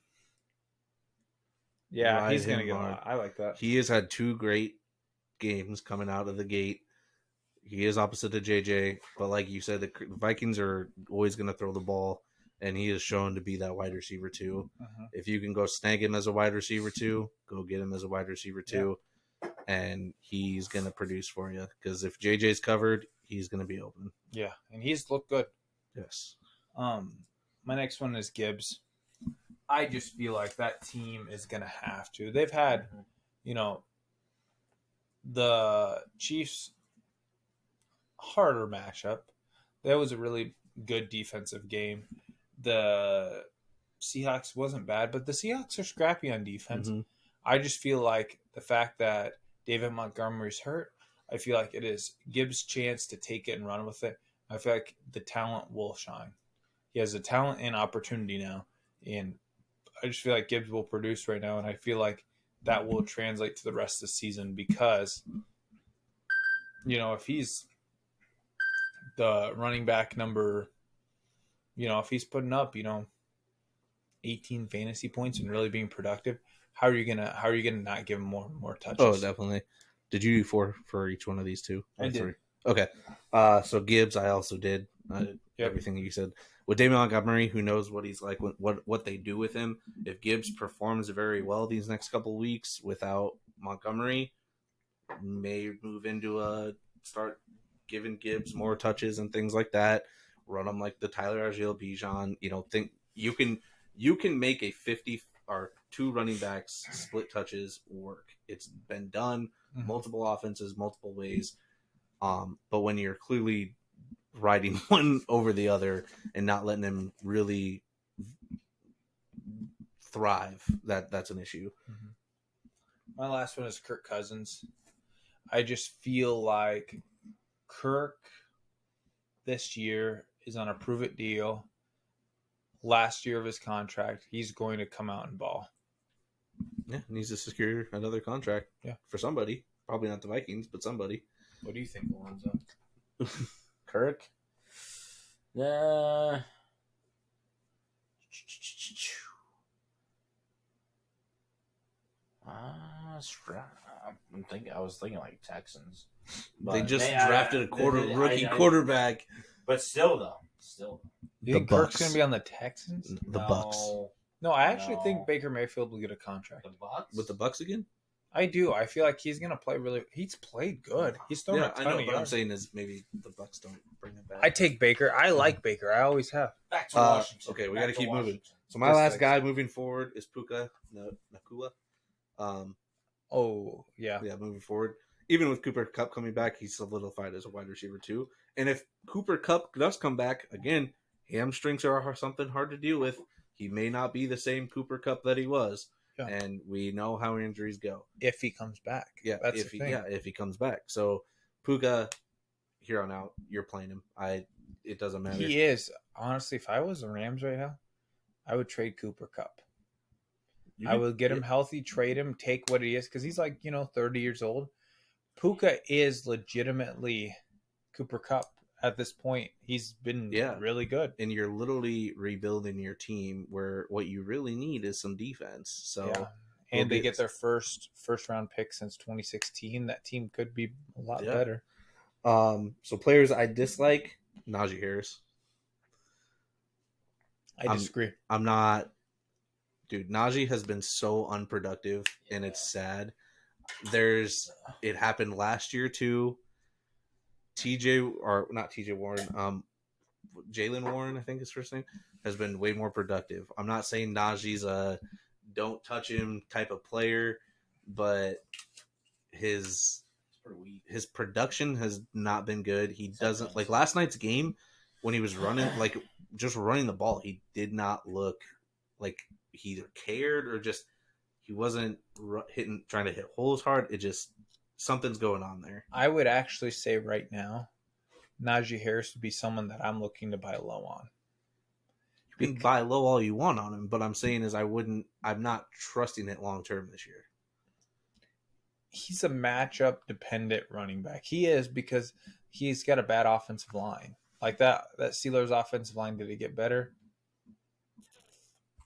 Yeah, he's gonna get a lot. I like that. He has had 2 great games coming out of the gate. He is opposite to JJ, but like you said, the Vikings are always going to throw the ball, and he is shown to be that wide receiver too. If you can go snag him as a wide receiver too, go get him as a wide receiver too, and he's going to produce for you. Because if JJ's covered, he's going to be open. Yeah, and he's looked good. Yes. My next one is Gibbs. I just feel like that team is going to have to. They've had, the Chiefs harder matchup. That was a really good defensive game. The Seahawks wasn't bad, but the Seahawks are scrappy on defense. I just feel like the fact that David Montgomery's hurt, I feel like it is Gibbs' chance to take it and run with it. I feel like the talent will shine. He has the talent and opportunity now, and I just feel like Gibbs will produce right now, and I feel like that will translate to the rest of the season because, if he's the running back number, if he's putting up, 18 fantasy points and really being productive, how are you gonna not give him more touches? Oh, definitely. Did you do 4 for each one of these 2? I did. 3? Okay. So Gibbs, I also did. Everything that you said. With David Montgomery, who knows what he's like, what they do with him. If Gibbs performs very well these next couple of weeks without Montgomery, may move into start giving Gibbs more touches and things like that. Run him like the Tyler Argiel Bijan. Think you can make a 50 or 2 running backs split touches work. It's been done multiple offenses, multiple ways. But when you're clearly riding one over the other and not letting them really thrive, that's an issue. My last one is Kirk Cousins. I just feel like Kirk this year is on a prove-it deal. Last year of his contract, he's going to come out and ball. Yeah, needs to secure another contract. Yeah, for somebody. Probably not the Vikings, but somebody. What do you think, Alonzo? Kirk? I was thinking like Texans. But they just drafted a rookie quarterback. But still, though, Still, You The think Kirk's going Bucks. to be on the Texans? The Bucks. No, I actually No. think Baker Mayfield will get a contract. The Bucks With the Bucks again? I do. I feel like he's going to play really. He's played good. He's thrown a I ton know. of What I'm yards. saying is maybe the Bucks don't bring him back. I take Baker. I like Baker. I always have. back to Washington. Okay, we Back got to to keep moving. Washington. So my Just last like- guy moving forward is Puka Nakua. Oh, yeah. Yeah, moving forward. Even with Cooper Kupp coming back, he's solidified as a wide receiver too. And if Cooper Kupp does come back, again, hamstrings are something hard to deal with. He may not be the same Cooper Kupp that he was. Yeah. And we know how injuries go. If he comes back. Yeah, That's if the thing. if he comes back. So Puka, here on out, you're playing him. It doesn't matter. He is. Honestly, if I was the Rams right now, I would trade Cooper Kupp. I would get him healthy, trade him, take what he is, because he's like, 30 years old. Puka is legitimately Cooper Kupp at this point. He's been really good. And you're literally rebuilding your team where what you really need is some defense. So And they get their first round pick since 2016. That team could be a lot better. So players I dislike, Najee Harris. I disagree. I'm not, dude. Najee has been so unproductive, and it's sad. It happened last year too. TJ Warren, Jalen Warren, I think his first name, has been way more productive. I'm not saying Najee's a don't touch him type of player, but his production has not been good. He doesn't like last night's game when he was running, like just running the ball. He did not look like he either cared or just he wasn't trying to hit holes hard. It just something's going on there. I would actually say right now, Najee Harris would be someone that I'm looking to buy low on. You can buy low all you want on him, but I'm saying is I'm not trusting it long term this year. He's a matchup dependent running back. He is, because he's got a bad offensive line. Like that Steelers offensive line, did it get better?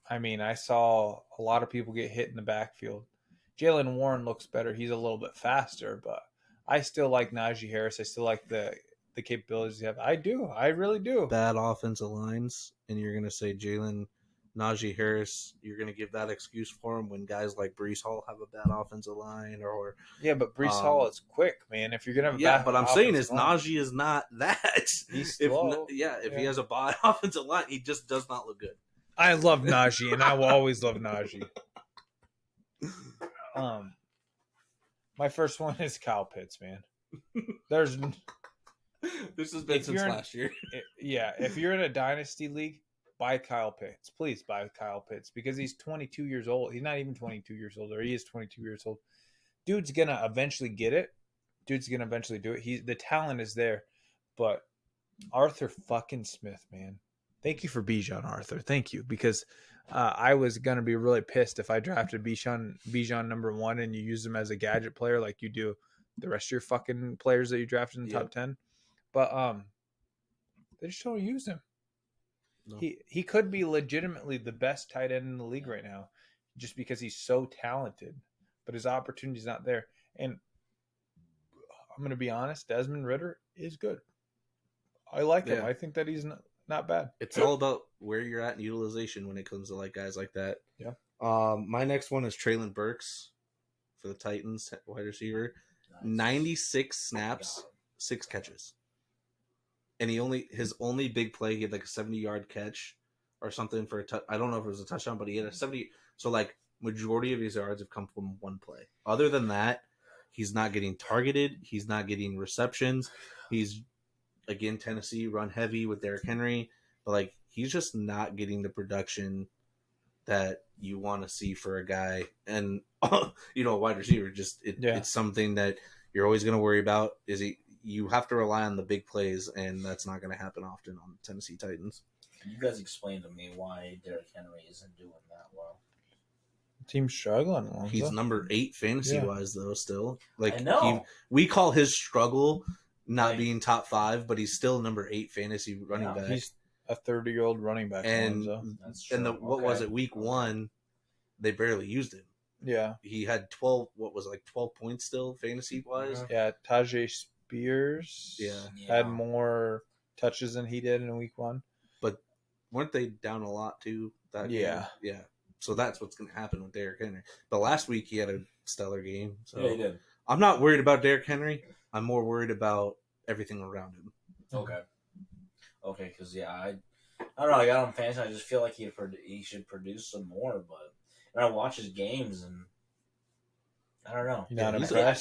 I mean, I saw a lot of people get hit in the backfield. Jalen Warren looks better. He's a little bit faster, but I still like Najee Harris. I still like the capabilities he have. I do. I really do. Bad offensive lines, and you're going to say Najee Harris, you're going to give that excuse for him when guys like Breece Hall have a bad offensive line, or but Breece Hall is quick, man. If you're going to have a bad but I'm saying is line, Najee is not that. He's slow. If he has a bad offensive line, he just does not look good. I love Najee, and I will always love Najee. My first one is Kyle Pitts, man. This has been since last year. If you're in a dynasty league, buy Kyle Pitts. Please buy Kyle Pitts, because he's 22 years old. He's not even 22 years old, or he is 22 years old. Dude's gonna eventually get it. Dude's gonna eventually do it. The talent is there, but Arthur fucking Smith, man. Thank you for Bijan, Arthur. Thank you, because I was gonna be really pissed if I drafted Bijan number 1 and you use him as a gadget player like you do the rest of your fucking players that you drafted in the top 10. But they just don't use him. No. He could be legitimately the best tight end in the league right now, just because he's so talented, but his opportunity's not there. And I'm gonna be honest, Desmond Ridder is good. I like him. I think that he's not bad. It's all about where you're at in utilization when it comes to like guys like that. Yeah. My next one is Treylon Burks for the Titans, wide receiver. 96 snaps, 6 catches. And his only big play, he had like a 70-yard catch or something for I don't know if it was a touchdown, but he had a 70. So like majority of his yards have come from one play. Other than that, he's not getting targeted. He's not getting receptions. He's, again, Tennessee run heavy with Derrick Henry, but like he's just not getting the production that you want to see for a guy. And a wide receiver, it's something that you're always going to worry about. You have to rely on the big plays, and that's not going to happen often on the Tennessee Titans. Can you guys explain to me why Derrick Henry isn't doing that well? Team's struggling. Alonzo. He's number 8 fantasy-wise, though, still. Like, I know. We call his struggle not being top 5, but he's still number 8 fantasy running back. He's a 30-year-old running back. And was it, week 1, they barely used him. Yeah. He had 12 points still fantasy-wise? Yeah, Tajay Spears had more touches than he did in week 1. But weren't they down a lot too? That Yeah. game? Yeah. So that's what's going to happen with Derrick Henry. But last week he had a stellar game. So Yeah, he did. I'm not worried about Derrick Henry. I'm more worried about everything around him. Okay. Because I don't know. I got him fantasy. I just feel like he should produce some more. But when I watch his games, and I don't know. You're not I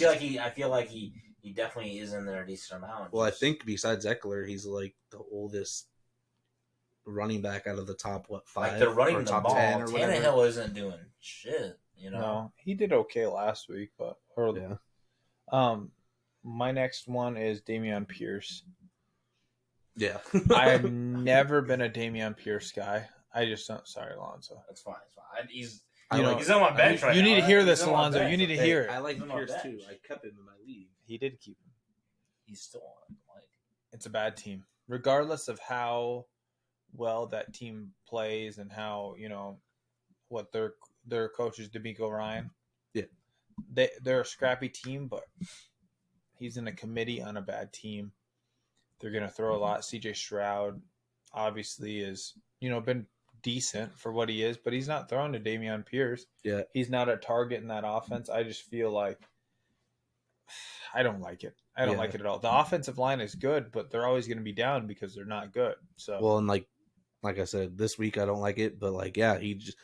feel like he definitely is in there a decent amount. Well, I think besides Eckler, he's like the oldest running back out of the top 5? Like they're running or the top ball. 10 or whatever. Tannehill isn't doing shit. No, he did okay last week, but my next one is Dameon Pierce. Yeah. I've never been a Dameon Pierce guy. I just don't. Sorry, Alonzo. That's fine. It's fine. He's he's on my bench right now. You need to hear this, He's on my Alonzo. bench. You need to hear it. I like He's on my Pierce bench. too. I kept him in my league. He did keep him. He's still on. Like, It's a bad team, regardless of how well that team plays and how what their coach is, D'Amico Ryan. Yeah, they're a scrappy team, but he's in a committee on a bad team. They're going to throw a lot. CJ Stroud obviously is been decent for what he is, but he's not throwing to Dameon Pierce. Yeah, he's not a target in that offense. I just feel like I don't like it. I don't like it at all. The offensive line is good, but they're always going to be down because they're not good. So well, and like I said, this week I don't like it, but he just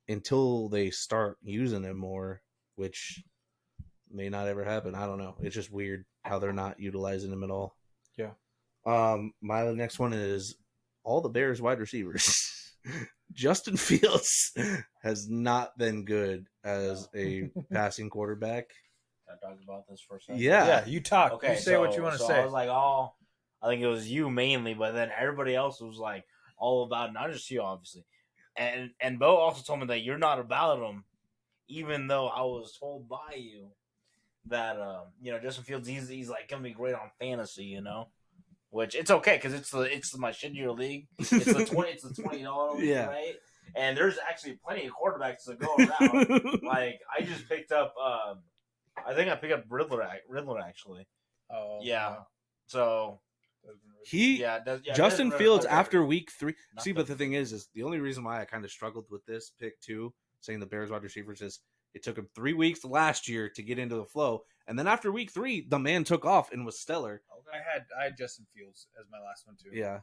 until they start using him more, which may not ever happen. I don't know. It's just weird how they're not utilizing him at all. Yeah. My next one is all the Bears wide receivers. Justin Fields has not been good as a passing quarterback. Can I talk about this for a second? Yeah, you talk. Okay, you say what you want to say. I was like, I think it was you mainly, but then everybody else was like all about, not just you, obviously. And Bo also told me that you're not about him, even though I was told by you that Justin Fields he's like gonna be great on fantasy, which it's okay because it's my shittier league. It's the $20 league, Yeah. right? And there's actually plenty of quarterbacks to go around. Like I just picked up, I think I picked up Riddler actually. Oh yeah. So Justin Fields after week 3. Not See, but the thing is the only reason why I kind of struggled with this pick too, saying the Bears wide receivers, is it took him 3 weeks last year to get into the flow, and then after week 3, the man took off and was stellar. I had Justin Fields as my last one too. Yeah,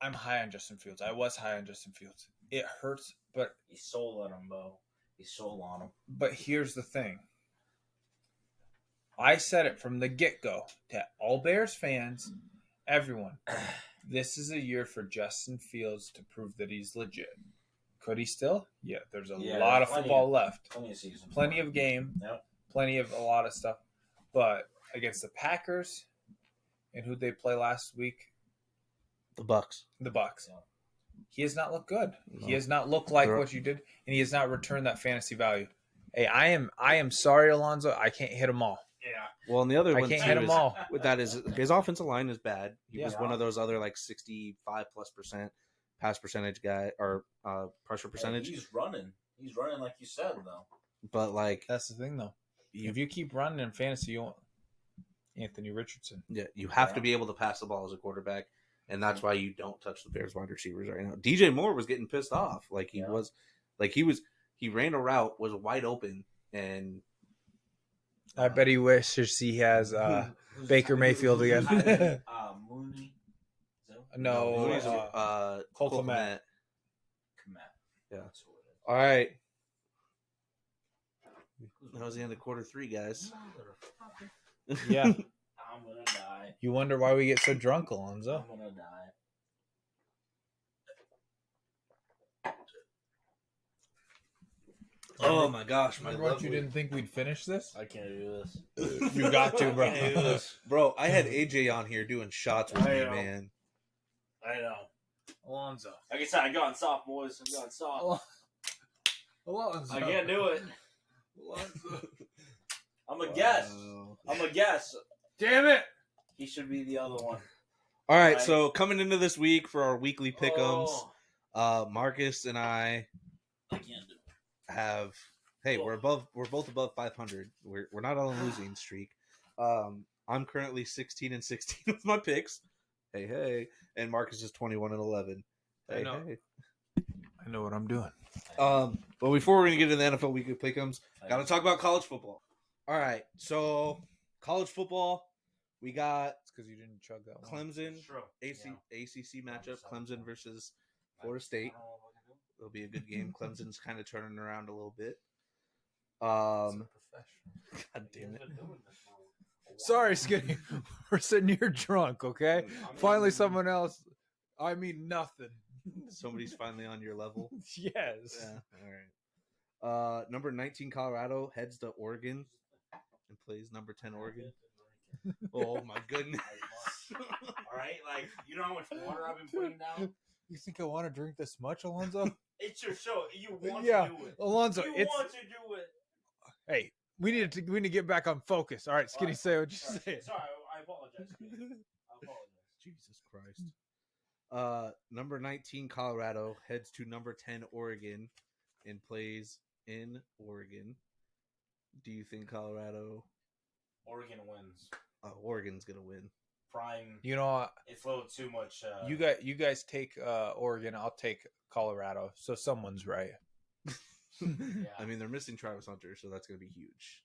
I'm high on Justin Fields. I was high on Justin Fields. It hurts, but he sold on him, Bo. He sold on him. But here's the thing. I said it from the get-go to all Bears fans, everyone. This is a year for Justin Fields to prove that he's legit. Could he still? Yeah, there's a lot of football left. Plenty of season. Plenty of game. Yep. Plenty of a lot of stuff. But against the Packers, and who'd they play last week? the Bucks. The Bucks. He has not looked good. No. He has not looked like what you did, and he has not returned that fantasy value. Hey, I am sorry, Alonzo. I can't hit them all. Yeah. Well, and the other I one can't too hit them all. with that is his offensive line is bad. He Yeah. was one of those other 65+% pass percentage guy or pressure percentage. He's running like you said though. But That's the thing, though. If you keep running in fantasy, you want Anthony Richardson. yeah, you have to be able to pass the ball as a quarterback, and that's why you don't touch the Bears wide receivers right now. DJ Moore was getting pissed off, he ran a route, was wide open, and I bet he wishes he has Baker Mayfield again. Mooney. No, Mooney's Cole Kmet. Yeah. All right. That was the end of quarter 3, guys. Yeah. I'm gonna die. You wonder why we get so drunk, Alonzo. I'm gonna die. Oh my gosh, my Remember what you didn't think we'd finish this? I can't do this. You got to, bro. I can't do this. Bro, I had AJ on here doing shots with me, I know. man. I know. Alonzo. Like I said, I got soft, boys. I got soft. Alonzo. I can't do it. Alonzo. I'm a guess. Wow. I'm a guess. Damn it. He should be the other one. All right, Right. so coming into this week for our weekly pick'ems, Oh, Marcus and I I can't do it. have. Hey, we're both above 500. We're not on a losing streak. I'm currently 16-16 with my picks. Hey. And Marcus is 21-11. I know. Hey. I know what I'm doing. But before we're going to get into the NFL weekly pick'ems, got to talk about college football. All right. So, college football, we got It's because you didn't chug that one. Clemson, True. ACC matchup, Clemson versus Florida State. It'll be a good game. Clemson's kind of turning around a little bit. Professional. God damn it. Sorry, Skinny. We're sitting here drunk, okay? Finally, someone else. I mean, nothing. Somebody's finally on your level. Yes. Yeah. All right. Number 19 Colorado heads to Oregon and plays number 10 Oregon. Oh my goodness. All right, like you know how much water I've been putting down. You think I want to drink this much, Alonzo? It's your show. You want Yeah, to do it. Alonzo. You It's want to do it. hey. We need to get back on focus. All right, Skinny, say what you say. Sorry, I apologize. I apologize. Jesus Christ. Number 19 Colorado heads to number 10 Oregon and plays in Oregon. Do you think Colorado? Oregon wins. Oregon's gonna win. Prime. You know, It's a little too much. you guys take Oregon. I'll take Colorado. So someone's right. Yeah. I mean, they're missing Travis Hunter, so that's gonna be huge.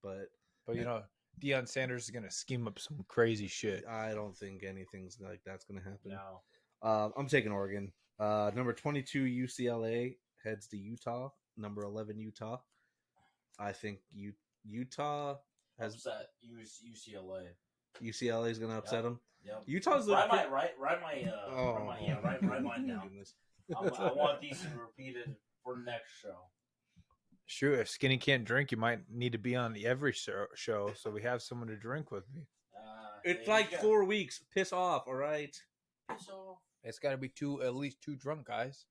But you know, Deion Sanders is gonna scheme up some crazy shit. I don't think anything's like that's gonna happen. No. I'm taking Oregon. Number 22 UCLA heads to Utah. Number 11 Utah. I think Utah has upset UCLA. UCLA is going to upset them. Yep. Utah's write mine down. Goodness. I want these to be repeated for the next show. Sure, if Skinny can't drink, you might need to be on every show so we have someone to drink with me. It's like 4 weeks. Piss off, all right? Piss off. It's got to be at least two drunk guys.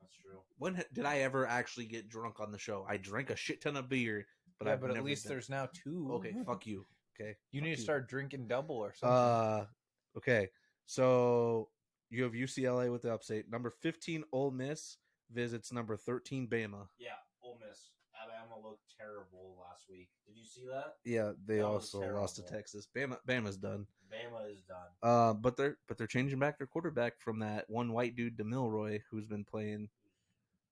That's true. When did I ever actually get drunk on the show? I drank a shit ton of beer, but but at least there's now two. Okay, fuck you. Okay, you need to start drinking double or something. Okay, so you have UCLA with the upstate. Number 15 Ole Miss visits number 13 Bama. Yeah, Ole Miss. Alabama looked terrible last week. Did you see that? Yeah, they That also was lost to terrible. Texas. Bama's done. Bama is done. But they're changing back their quarterback from that one white dude DeMilroy who's been playing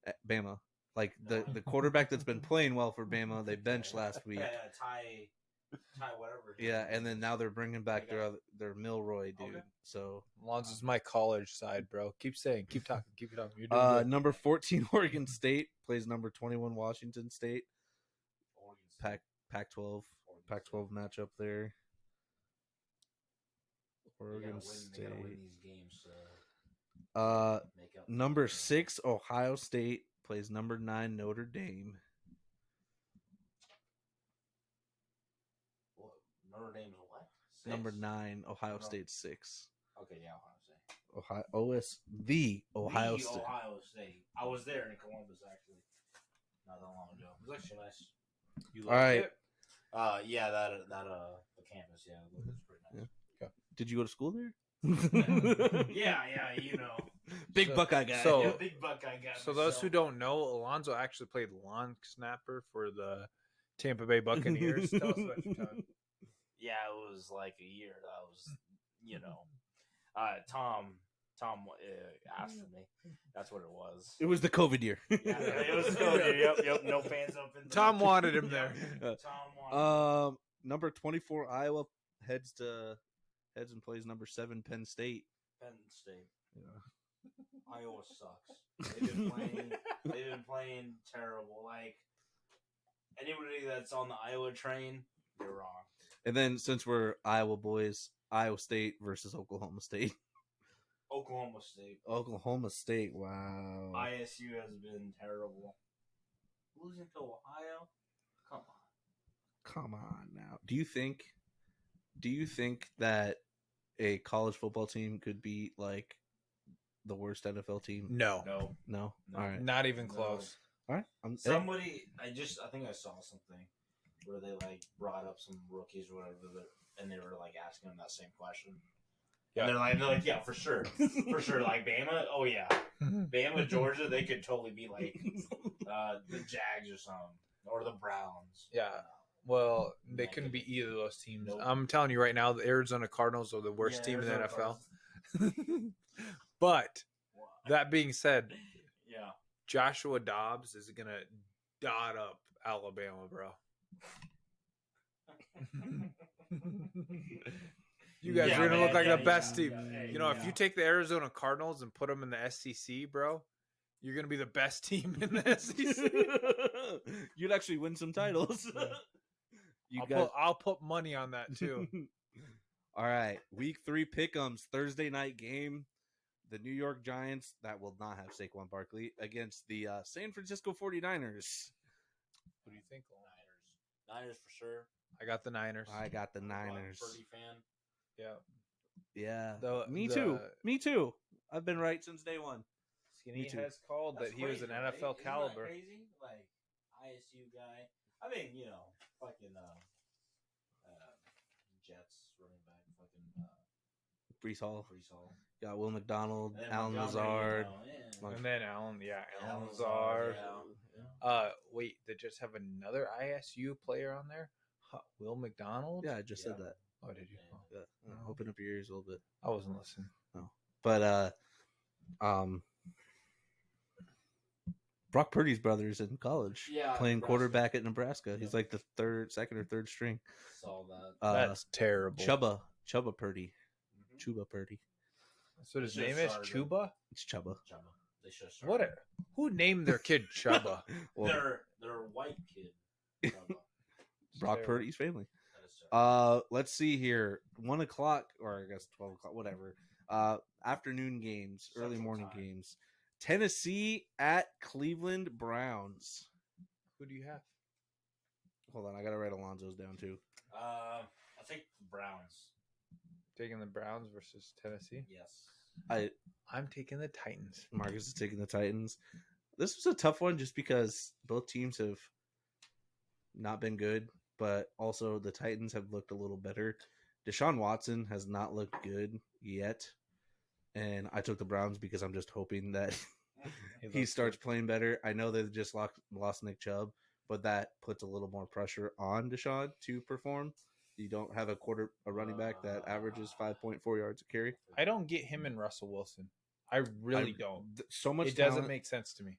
at Bama. Like the quarterback that's been playing well for Bama, they benched last week. Yeah, Ty whatever. Yeah, and then now they're bringing back their Milroy dude. Okay. So Lonzo's my college side, bro. Keep talking. You're doing good. number 14 Oregon State plays number 21 Washington State. Oregon State. Pac-12 matchup there. Oregon They gotta win State. these games to make up. Number 6 Ohio State plays number 9 Notre Dame. What? Notre Dame's what? 6? Number 9 Ohio State 6. Okay, yeah, Ohio State. Ohio State. Ohio State. I was there in Columbus actually, not that long ago. It was actually nice. You All right. it? Yeah, that the campus, yeah, it was pretty nice. Yeah. Did you go to school there? Yeah, you know. Big Buckeye guy. So- Yeah, big Buckeye guy. So those who don't know, Alonzo actually played long snapper for the Tampa Bay Buccaneers. Tell us about your time. Yeah, it was like a year. That was, you know, Tom asked for me. That's what it was. It was the COVID year. Yeah, it was good. Yep. No fans up in the Tom wanted him there. Tom wanted. Number 24 Iowa heads and plays number 7 Penn State. Penn State. Yeah. Iowa sucks. They've been playing terrible. Like anybody that's on the Iowa train, you're wrong. And then since we're Iowa boys, Iowa State versus Oklahoma State. Oklahoma State. Oklahoma State, wow. ISU has been terrible. Losing to Ohio? Come on now. Do you think that a college football team could beat like the worst NFL team? No, No? All right. not even No. close. All right. Somebody, I think I saw something where they like brought up some rookies or whatever, and they were like asking them that same question. Yeah. And they're like, yeah, for sure, Like Bama, oh yeah, Bama, Georgia, they could totally be like the Jags or something, or the Browns. Yeah. Well, they couldn't be either of those teams. Nope. I'm telling you right now, the Arizona Cardinals are the worst team in the NFL. But that being said, yeah, Joshua Dobbs is going to dot up Alabama, bro. You guys are going to look like the best team. If you take the Arizona Cardinals and put them in the SEC, bro, you're going to be the best team in the SEC. You'd actually win some titles. I'll put money on that, too. All right. Week 3 pick'ems, Thursday night game. The New York Giants, that will not have Saquon Barkley, against the San Francisco 49ers. What do you think? Niners for sure. I got the Niners. Purdy fan. Yeah. Yeah. Me too. I've been right since day one. Skinny has called that he was an NFL caliber. Isn't that crazy? Like, ISU guy. I mean, fucking Jets running back, fucking Brees Hall. Got Will McDonald, Alan Lazard. And then Alan Lazard. Yeah. Wait, they just have another ISU player on there? Will McDonald? Yeah, I just said that. Oh, did you? Yeah. Open up your ears a little bit. I wasn't listening. No. But Brock Purdy's brother's in college. Yeah, playing quarterback at Nebraska. Yeah. He's like the second or third string. Saw that. That's terrible. Chuba Purdy. Mm-hmm. Chuba Purdy. So his name is Chuba? It's Chuba. They should who named their kid Chuba? Well, their white kid. Chuba. Brock Purdy's family. Let's see here. 1 o'clock, or I guess 12 o'clock, whatever. Afternoon games, early morning games. Tennessee at Cleveland Browns. Who do you have? Hold on, I gotta write Alonzo's down too. I think the Browns. Taking the Browns versus Tennessee? Yes. I'm taking the Titans. Marcus is taking the Titans. This was a tough one just because both teams have not been good, but also the Titans have looked a little better. Deshaun Watson has not looked good yet. And I took the Browns because I'm just hoping that he starts playing better. I know they've just lost Nick Chubb, but that puts a little more pressure on Deshaun to perform. You don't have a running back that averages 5.4 yards a carry. I don't get him and Russell Wilson. I really don't. So much. It doesn't make sense to me.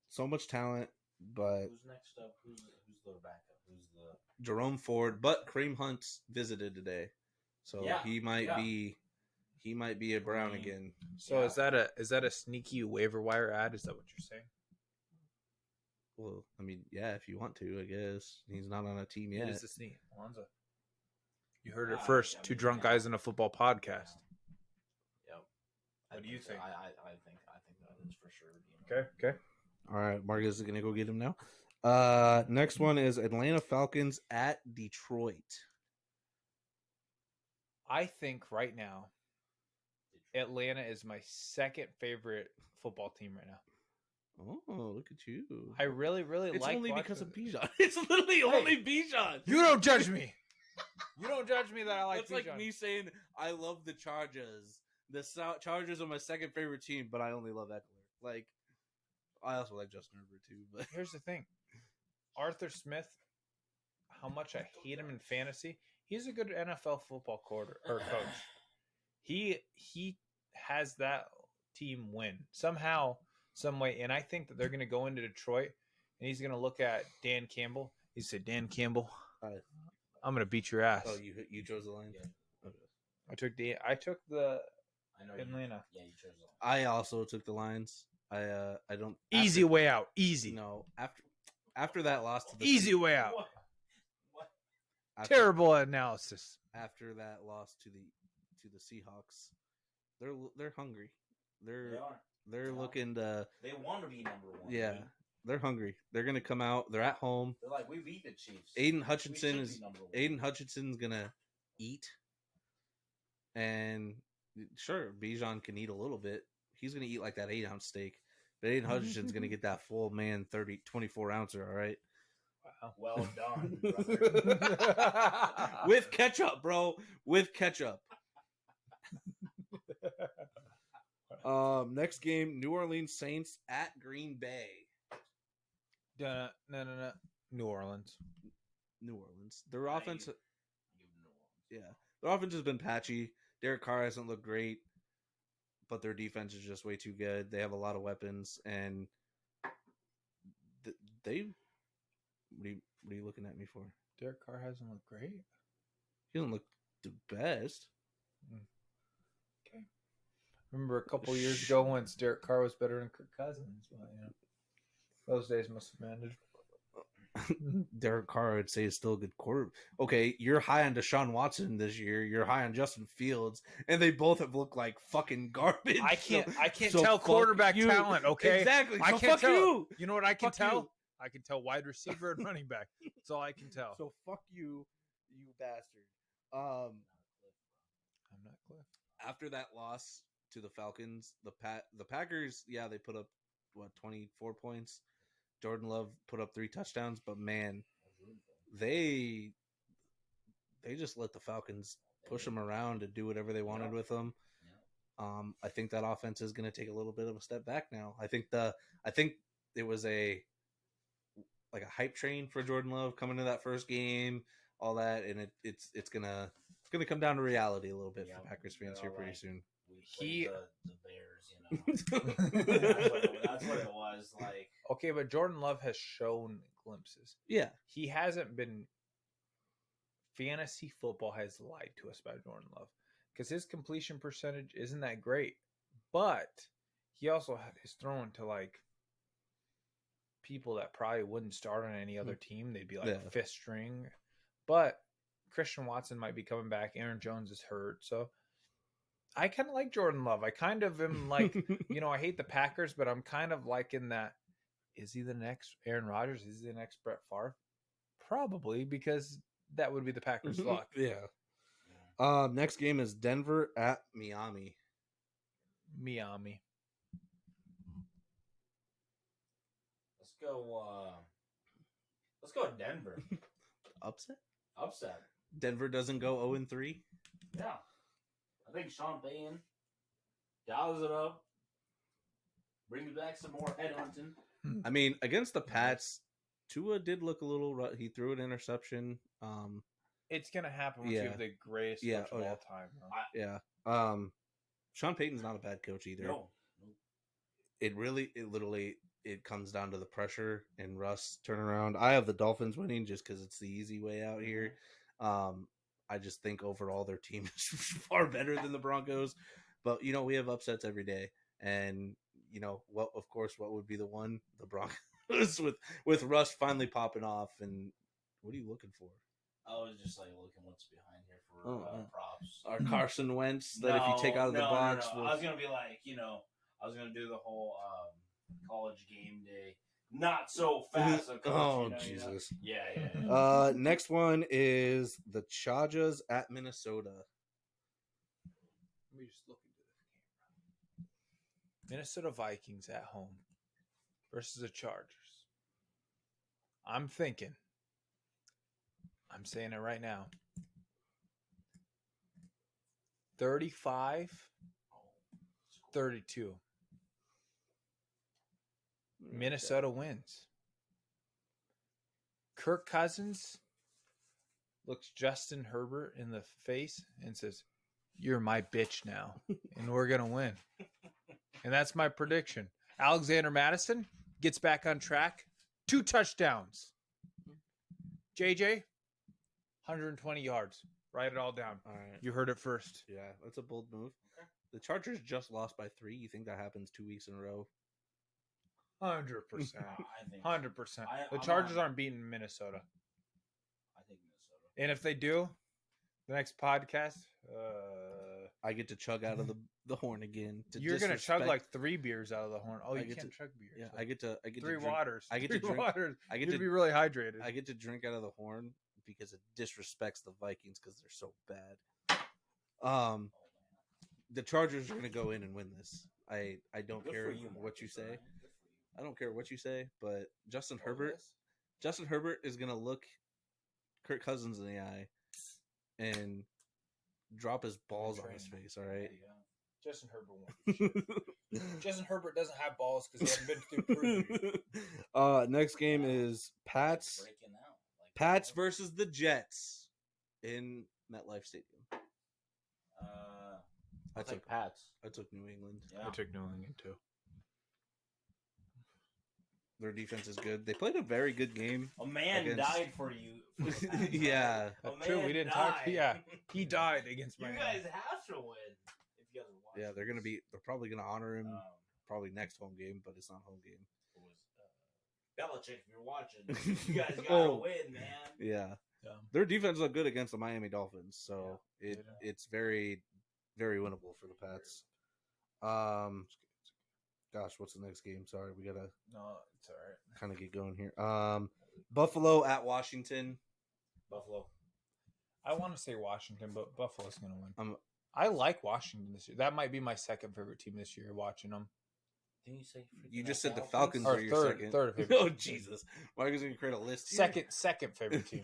So much talent, but who's next up? Who's the backup? Who's the Jerome Ford? But Kareem Hunt's visited today, so he might be. He might be a Brown again. So is that a sneaky waiver wire ad? Is that what you're saying? Well, I mean, yeah, if you want to, I guess. He's not on a team yet. It is the sneak, Alonzo. You heard it first. Two drunk guys in a football podcast. Yep. What do you think? I think that is for sure. Okay. All right, Marcus is gonna go get him now. Next one is Atlanta Falcons at Detroit. I think right now Atlanta is my second favorite football team right now. Oh, look at you. I really like It's only because of Bijan. It's literally only Bijan. You don't judge me. You don't judge me that I like Bijan. That's like me saying I love the Chargers. The Chargers are my second favorite team, but I only love Eckler. Like, I also like Justin Herbert too. But here's the thing. Arthur Smith, how much I hate him in fantasy, he's a good NFL football coach. He has that team win somehow, some way, and I think that they're going to go into Detroit and he's going to look at Dan Campbell. He said, "Dan Campbell, I'm going to beat your ass." Oh, you chose the Lions. Yeah. Okay. I took the Atlanta. You chose the Lions. I also took the Lions. I don't easy way out. Easy. No, after that loss to the easy way out. What? Terrible analysis. After that loss to the Seahawks, they're hungry. They're looking to. They want to be number one. Yeah, right? They're hungry. They're gonna come out. They're at home. They're like, we beat the Chiefs. Aiden Hutchinson's gonna eat, and sure, Bijan can eat a little bit. He's gonna eat like that 8-ounce steak, but Aiden Hutchinson's gonna get that full man 24 ouncer. All right. Wow. Well done, brother. With ketchup, bro. With ketchup. Next game, New Orleans Saints at Green Bay. No. New Orleans. New Orleans. Their I offense, give New Orleans. yeah, their offense has been patchy. Derek Carr hasn't looked great, but their defense is just way too good. They have a lot of weapons, and they. What are you looking at me for? Derek Carr hasn't looked great. He doesn't look the best. Okay. Remember a couple years ago when Derek Carr was better than Kirk Cousins. Well, those days must have ended. Derek Carr, I'd say, is still a good quarterback. Okay, you're high on Deshaun Watson this year. You're high on Justin Fields, and they both have looked like fucking garbage. I can't so tell quarterback you. talent. Okay, Exactly. So I can't fuck tell. you. You know what I can Fuck tell? you. I can tell wide receiver and running back. That's all I can tell. So fuck you, you bastard. I'm not Cliff. After that loss to the Falcons, the Packers, yeah, they put up 24 points. Jordan Love put up 3 touchdowns, but man, they just let the Falcons push them around and do whatever they wanted with them. I think that offense is going to take a little bit of a step back now. I think it was a hype train for Jordan Love coming to that first game, all that, and it's gonna come down to reality a little bit for Packers fans here pretty soon. We played the Bears, that's what it was like. Okay, but Jordan Love has shown glimpses. Yeah, he hasn't been. Fantasy football has lied to us about Jordan Love because his completion percentage isn't that great, but he also is thrown to people that probably wouldn't start on any other team. They'd be fifth string, but Christian Watson might be coming back. Aaron Jones is hurt, so I kind of like Jordan Love. I kind of am I hate the Packers, but I'm kind of liking that. Is he the next Aaron Rodgers? Is he the next Brett Favre? Probably, because that would be the Packers' luck. Yeah. Next game is Denver at Miami. Let's go Denver. Upset. Denver doesn't go 0-3. Yeah. I think Sean Payton dials it up, brings back some more headhunting. I mean, against the Pats, Tua did look a little. He threw an interception. It's gonna happen with you have the greatest coach of all time. Sean Payton's not a bad coach either. No. It literally comes down to the pressure and Russ turnaround. I have the Dolphins winning just because it's the easy way out here. I just think overall their team is far better than the Broncos. But, we have upsets every day. And, what would be the one? The Broncos with Russ finally popping off. And what are you looking for? I was just looking what's behind here for props. Our Carson Wentz that if you take out of the box. No. I was going to be I was going to do the whole college game day. Not so fast. Jesus. Yeah. Next one is the Chargers at Minnesota. Let me just look into this game. Minnesota Vikings at home versus the Chargers. I'm saying it right now. 35-32. Minnesota wins. Kirk Cousins looks Justin Herbert in the face and says, "You're my bitch now, and we're going to win." And that's my prediction. Alexander Madison gets back on track. 2 touchdowns. JJ, 120 yards. Write it all down. All right. You heard it first. Yeah, that's a bold move. Okay. The Chargers just lost by 3. You think that happens 2 weeks in a row? 100%. 100%. The Chargers aren't beating Minnesota. I think Minnesota. And if they do, the next podcast, I get to chug out of the horn again. You're going to chug 3 beers out of the horn. Oh, you can't chug beers. Yeah, I get to 3 waters. I get to drink waters. I get to be really hydrated. I get to drink out of the horn because it disrespects the Vikings because they're so bad. The Chargers are going to go in and win this. I don't care what you say. I don't care what you say, but Justin Herbert is going to look Kirk Cousins in the eye and drop his balls on his face, all right? Yeah. Justin Herbert won't. Justin Herbert doesn't have balls because he hasn't been through preview. Next game is Pats Pats versus the Jets in MetLife Stadium. I took Pats. I took New England. Yeah. I took New England too. Their defense is good. They played a very good game. A man died for you. For the Pats, Yeah. right? True, we didn't talk. Yeah, he died against You Miami. guys have to win if you guys are watching. Yeah, they're probably gonna honor him Um, probably next home game, but it's not home game. it was Belichick. If you're watching, you guys gotta win, man. Yeah. Yeah. Their defense looked good against the Miami Dolphins, so it's very, very winnable for the Pats. Gosh, what's the next game? Sorry, we gotta No, it's all right. kind of get going here. Buffalo at Washington. Buffalo. I want to say Washington, but Buffalo's going to win. Um, I like Washington this year. That might be my second favorite team this year. Watching them. Didn't you say? You just said the Falcons Or were your second. third favorite. Oh Jesus! Marcus gonna create a list. Here. Second favorite team.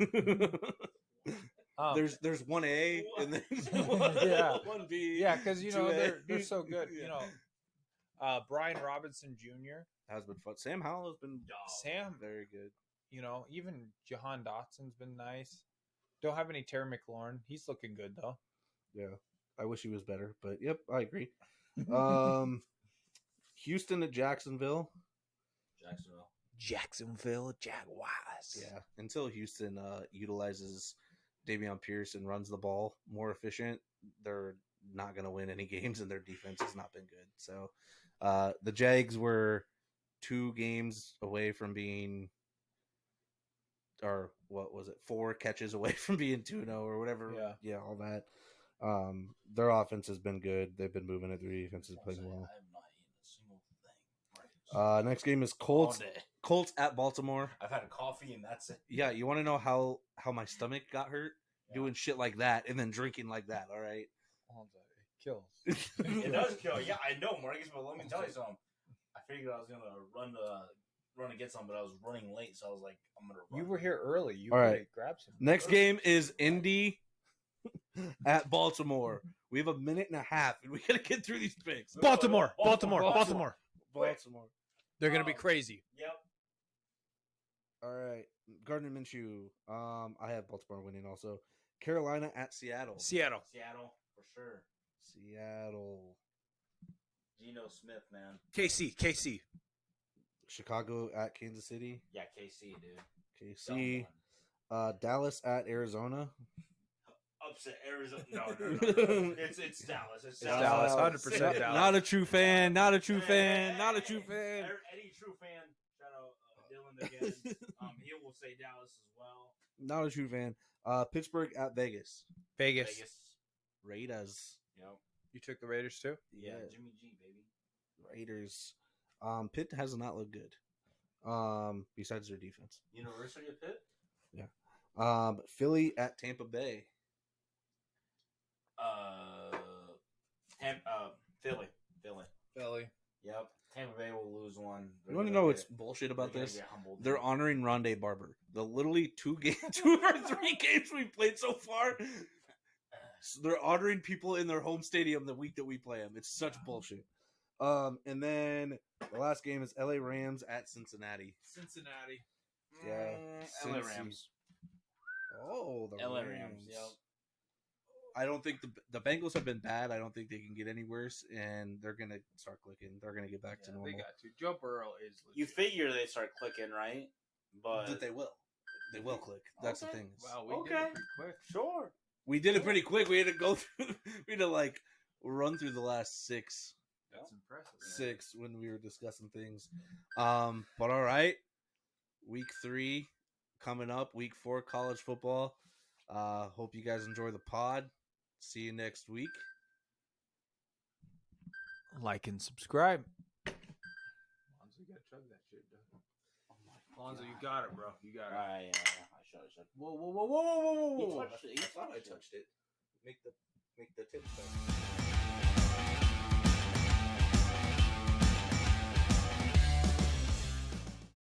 There's 1A and then Yeah. 1B. Yeah, because you know 2A. they're so good. Yeah. You know, Brian Robinson Jr. Has been fun. Sam Howell has been Sam, very good. you know, even Jahan Dotson's been nice. Don't have any Terry McLaurin. He's looking good though. Yeah, I wish he was better, but yep, I agree. Houston at Jacksonville. Jacksonville Jaguars. Yeah, until Houston utilizes Dameon Pierce and runs the ball more efficient, they're not going to win any games, and their defense has not been good. So the Jags were 2 games away from being, or what was it, 4 catches away from being 2-0 or whatever. Yeah, all that. Their offense has been good. They've been moving it. Their defense is playing well. I have not eaten a single thing. Next game is Colts at Baltimore. I've had a coffee and that's it. Yeah, you want to know how my stomach got hurt? Doing shit like that and then drinking like that, all right? Alonzo, it kills. It does kill. Yeah, I know, Marcus, but let me tell you something. I figured I was going to run to get some, but I was running late, so I was like, I'm going to run. You were here early. You all could right. grab some. Next game is Indy at Baltimore. We have a minute and a half, and we got to get through these picks. Baltimore. Baltimore. They're going to be crazy. Yep. All right. Gardner Minshew. I have Baltimore winning also. Carolina at Seattle. Seattle, for sure. Seattle. Geno Smith, man. KC. Chicago at Kansas City. Yeah, KC, dude. KC. Dallas at Arizona. Upset Arizona. No. It's Dallas. It's Dallas. 100% Dallas. Not a true fan. Not a true fan. Any true fan. Shout out Dylan again. He will say Dallas as well. Not a true fan. Pittsburgh at Vegas. Vegas. Raiders. Yep. You took the Raiders too? Yeah, Jimmy G, baby. Raiders. Pitt has not looked good. Besides their defense. University of Pitt? Yeah. Philly at Tampa Bay. Philly. Yep. Tampa Bay will lose one. You want to know what's bullshit about this? They're honoring Rondé Barber. The literally 2 of our 3 games we played so far. So they're honoring people in their home stadium the week that we play them. It's such bullshit. And then the last game is LA Rams at Cincinnati. Yeah. LA Rams. Oh, the LA Rams. Rams. Yep. I don't think the Bengals have been bad. I don't think they can get any worse, and they're gonna start clicking. They're gonna get back to normal. They got to. Joe Burrow is legit. You figure they start clicking, right? But they will. They will click. That's the thing. Wow, we did it pretty quick. Sure. We did it pretty quick. We had to go through. We had to run through the last 6. That's impressive. 6 when we were discussing things. But all right, week 3 coming up. Week 4 college football. Hope you guys enjoy the pod. See you next week. Like and subscribe. Alonzo, you gotta chug that shit, dude. Oh my Alonzo, God. You got it, bro. You got it. Yeah. I should. Whoa. You touched it. I thought I touched it. Make the tip.